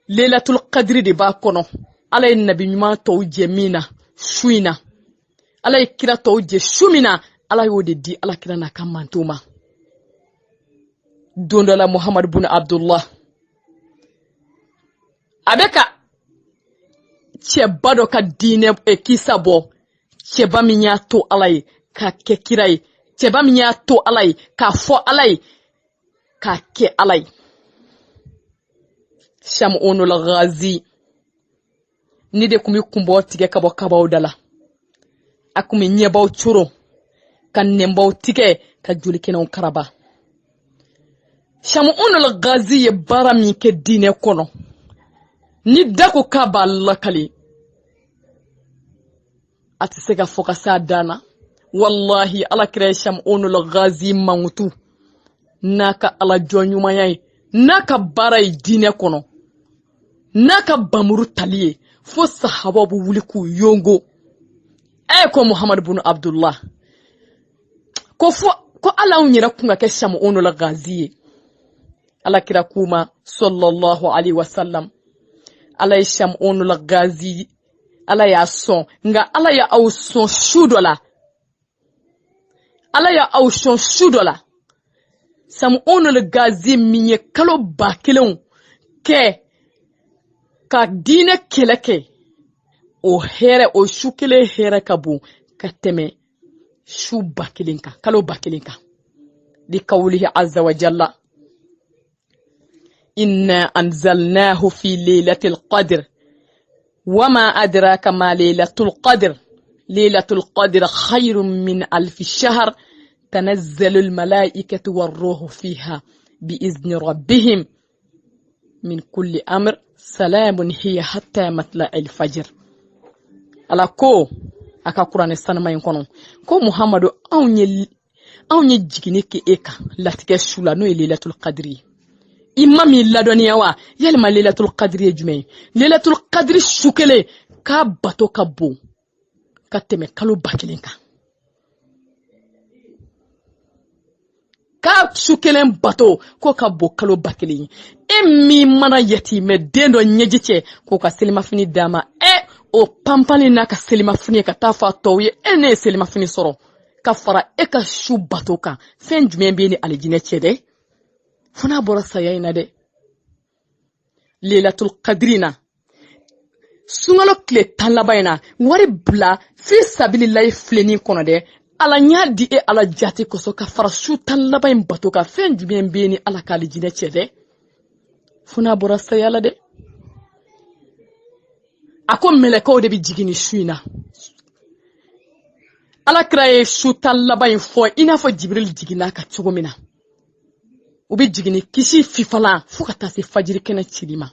Lailatul Qadri de b'a kɔnɔ. Ala ye nabi ɲuman tɔw jɛ min na su in na. Ala ye kira tɔw jɛ su min na Ala y'o de di Ala kira n'a ka manto ma. Don dɔ la Muhammad bin Abdullah abeka cɛba dɔ ka diinɛ kisa bɔ cɛba min y'a to Ala ye ka kɛ kira ye cɛba min y'a to Ala ye k'a fɔ Ala ye k'a kɛ Ala ye Shamunul Ghazi ni de kun bɛ kunbɔ tigɛ ka bɔ kabaw da la a kun bɛ ɲɛbaw coro ka nɛnbaw tigɛ ka jolikɛnɛw karaba Shamunul Ghazi ye baara min kɛ diinɛ kɔnɔ ni da ko k'a b'a lakali a tɛ se ka fɔ ka s'a dan na wallahi Alakira ye Shamunul Ghazi mankutu n'a ka Ala jɔnɲumanya ye n'a ka baara ye diinɛ kɔnɔ n'a ka bamuru tali ye fo sahabaw bɛ wuli k'u yongo ko Muhammad bin Abdullah ko Ala anw yɛrɛ kun ka kɛ Shamunul Ghazi ye Alakira kuma sallallahu alaihi wasallam Ala ye Shamunul Ghazi Ala y'a sɔn nka Ala y'a aw sɔn su dɔ la Ala y'a aw sɔn su dɔ la Shamunul Ghazi min ye kalo 1000 kɛ ka diinɛ kɛlɛ kɛ o su kelen hɛrɛ ka bon ka tɛmɛ su 1000 kan kalo 1000 kan di kawlihi azza wa jalla inna anzalnahu fi laylatil qadr wama adraka ma laylatul qadr laylatul qadr khayrun min alf shahr tanazzalul malaikatu war-ruhu fiha bi'izni rabbihim min kulli amr salamun hiya hatta matla'il fajr ala ko aka Qur'an sanama in kono ko Muhammadu anw ye jigini ke eka latigɛ su la no ye laylatul qadri imami ladoniya wa yalima laylatul qadri ye jumɛn laylatul qadri su kelen k'a bato ka bon ka tɛmɛ kalo 1000 kan ka su kelen bato ko ka bon kalo 1000 min mana yatimɛ den dɔ ɲɛji cɛ ko ka selimafini dama o pampani n'a ka selimafini ka taa fa tɔw ye ne ye selimafini sɔrɔ ka fara ka su bato kan fɛn jumɛn bɛ ni alijinɛ cɛ dɛ fana bɔra saya in na dɛ laylatul qadri na sunkalo tile 10 laban in na wari bila fi sabilillahi filenin kɔnɔ dɛ Ala ɲa di Ala jati kosɔn ka fara su 10 laban in bato kan fɛn jumɛn bɛ ni Ala ka alijinɛ cɛ dɛ fana bɔra saya la dɛ a ko mɛlɛkɛw de bɛ jigin su in na Alakira ye su 10 laban in fɔ i n'a fɔ Jibril jiginna ka cogo min na u bɛ jigin kisi fifalan fo ka taa se fajiri kɛnɛ cili ma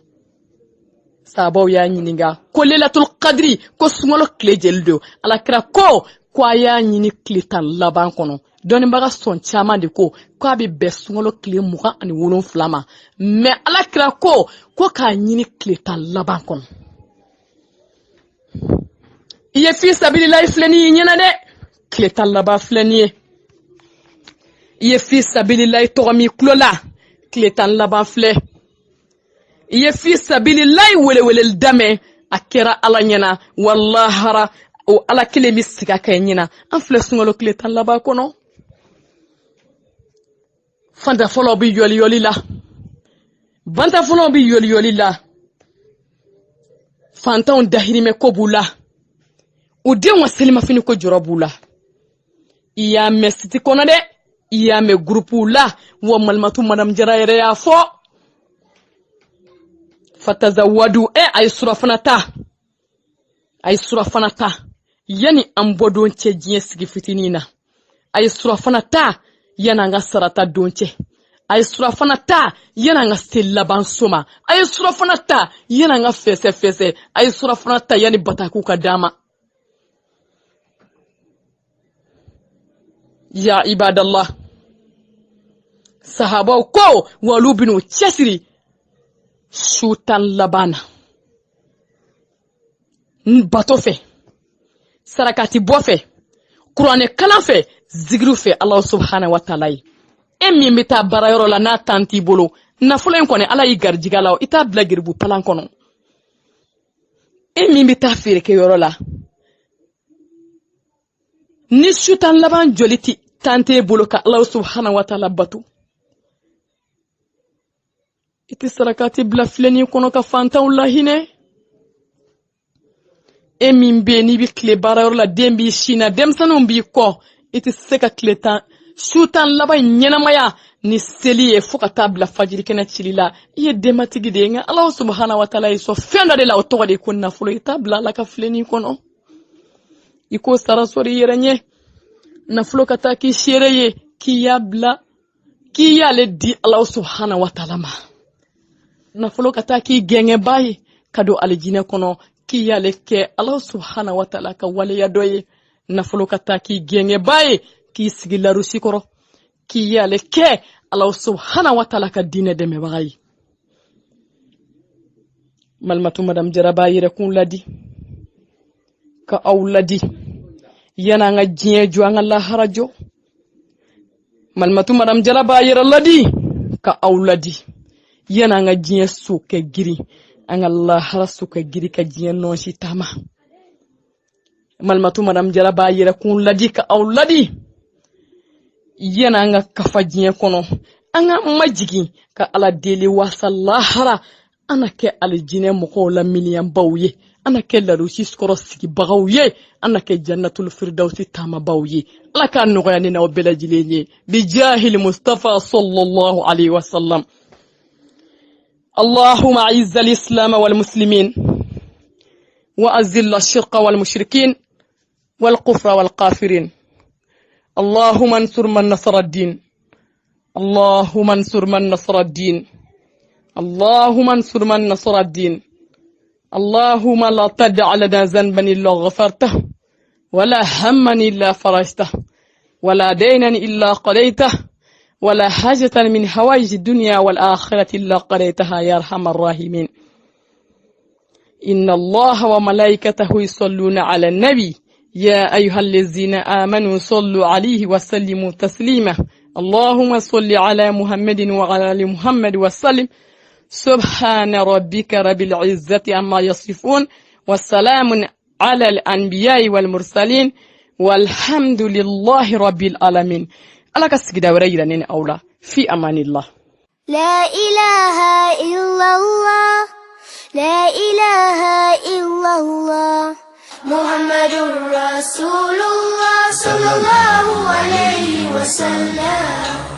sahabaw y'a ɲininka ko laylatul qadri ko sunkalo tile joli don Alakira ko a y'a ɲini tile 10 laban kɔnɔ dɔnnibaga sɔn caman de ko k'a bɛ bɛn sunkalo tile 27 ma mais Alakira ko k'a ɲini tile 10 laban kɔnɔ i ye fi sabilillahi filɛni y'i ɲɛna dɛ tile 10 laban filɛni ye i ye fi sabilillahi tɔgɔ min tulo la tile 10 laban filɛ i ye fi sabilillahi weleweleli daminɛ a kɛra Ala ɲɛna wallahara o Ala kelen bɛ sigi a kan ɲɛna an filɛ sunkalo tile 10 laban kɔnɔ fantafɔlɔw bɛ yɔliyɔli la bantafɔlɔw bɛ yɔliyɔli la fantanw dahirimɛ ko b'u la u denw ka selimafini ko jɔrɔ b'u la i y'a mɛn siti kɔnɔ dɛ i y'a mɛn gurupuw la wa malimatu madame Jara yɛrɛ y'a fɔ fatazawadu a ye surafana ta yani an bɔ don cɛ diɲɛ sigi fitinin na a ye surafana ta yani an ka sarata don cɛ a ye surafana ta yani an ka seli laban so ma a ye surafana ta yani an ka fɛsɛ a ye surafana ta yani bataku ka dama ya ibadallah sahabaw ko walu binu cɛsiri su 10 laban na bato fɛ sarakati bɔ fɛ kuranɛ kalan fɛ zikiri fɛ Allah subhanahu wa ta'ala ye min bɛ taa baarayɔrɔ la n'a tan t'i bolo nafolo in kɔni Ala y'i garijigɛ la i t'a bila giribu palan kɔnɔ min bɛ taa feerekɛyɔrɔ la ni su 10 laban joli tan t'e bolo ka Allah subhanahu wa ta'ala bato iti sarakati bila fileni kono ka fantanw la hinɛ e min be ni bi kile baarayɔrɔ la den b'i sina denmisɛnninw b'i kɔ iti se ka kile tan su tan laban ɲɛnamaya ni seli ye fo ka taa bila fajiri kɛnɛ cili la i ye denmatigi de ye nka Alahu subahana wa taala ye sɔn fɛn dɔ de la o tɔgɔ de ye ko nafolo i t'a bila Ala ka fileni kɔnɔ i ko sara sɔrɔ i yɛrɛ ɲɛ nafolo ka taa k'i seere ye k'i y'a bila k'i y'ale di Alahu subahana wa taala ma nafolo ka taa k'i gɛngɛba ye ka don alijinɛ kɔnɔ k'i y'ale kɛ Alahu subahana wa taala ka waleya dɔ ye nafolo ka taa k'i gɛngɛba ye k'i sigi larusi kɔrɔ k'i y'ale kɛ Alahu subahana wa taala ka diinɛ dɛmɛbaga ye malimatu madame Jara b'a yɛrɛkun ladi ka aw ladi yana an ka diɲɛ jɔ an ka lahara jɔ malimatu madame Jara b'a yɛrɛ ladi ka aw ladi yana an ka diɲɛ so kɛ girin an ka lahara so kɛ girin ka diɲɛ nɔɔsi taama malimatu madame Jara b'a yɛrɛkun ladi ka aw ladi yana an ka kafa diɲɛ kɔnɔ an ka majigin ka Ala deli wasa lahara ana kɛ alijinɛ mɔgɔw la miliyanbaw ye ana kɛ larusi kɔrɔ sigibagaw ye ana kɛ jannatul firdausi taamabaw ye Ala k'a nɔgɔya ne n'aw bɛɛ lajɛlen ye bijahil Mustafa sallallahu alaihi wasallam اللهم أعز الإسلام والمسلمين وأذل الشرك والمشركين والكفر والكافرين اللهم انصر من نصر الدين اللهم انصر من نصر الدين اللهم انصر من نصر الدين اللهم لا تدع لنا ذنبا إلا غفرته ولا هما إلا فرجته ولا دينا إلا قضيته ولا حاجة من حوائج الدنيا والآخرة إلا قضيتها يا أرحم الراحمين إن الله وملائكته يصلون على النبي يا أيها الذين آمنوا صلوا عليه وسلموا تسليما اللهم صل على محمد وعلى آل محمد وسلم سبحان ربك رب العزة عما يصفون والسلام على الأنبياء والمرسلين والحمد لله رب العالمين ألا كسك دوري لنين أولا في أمان الله لا إله إلا الله لا إله إلا الله محمد رسول الله صلى الله عليه وسلم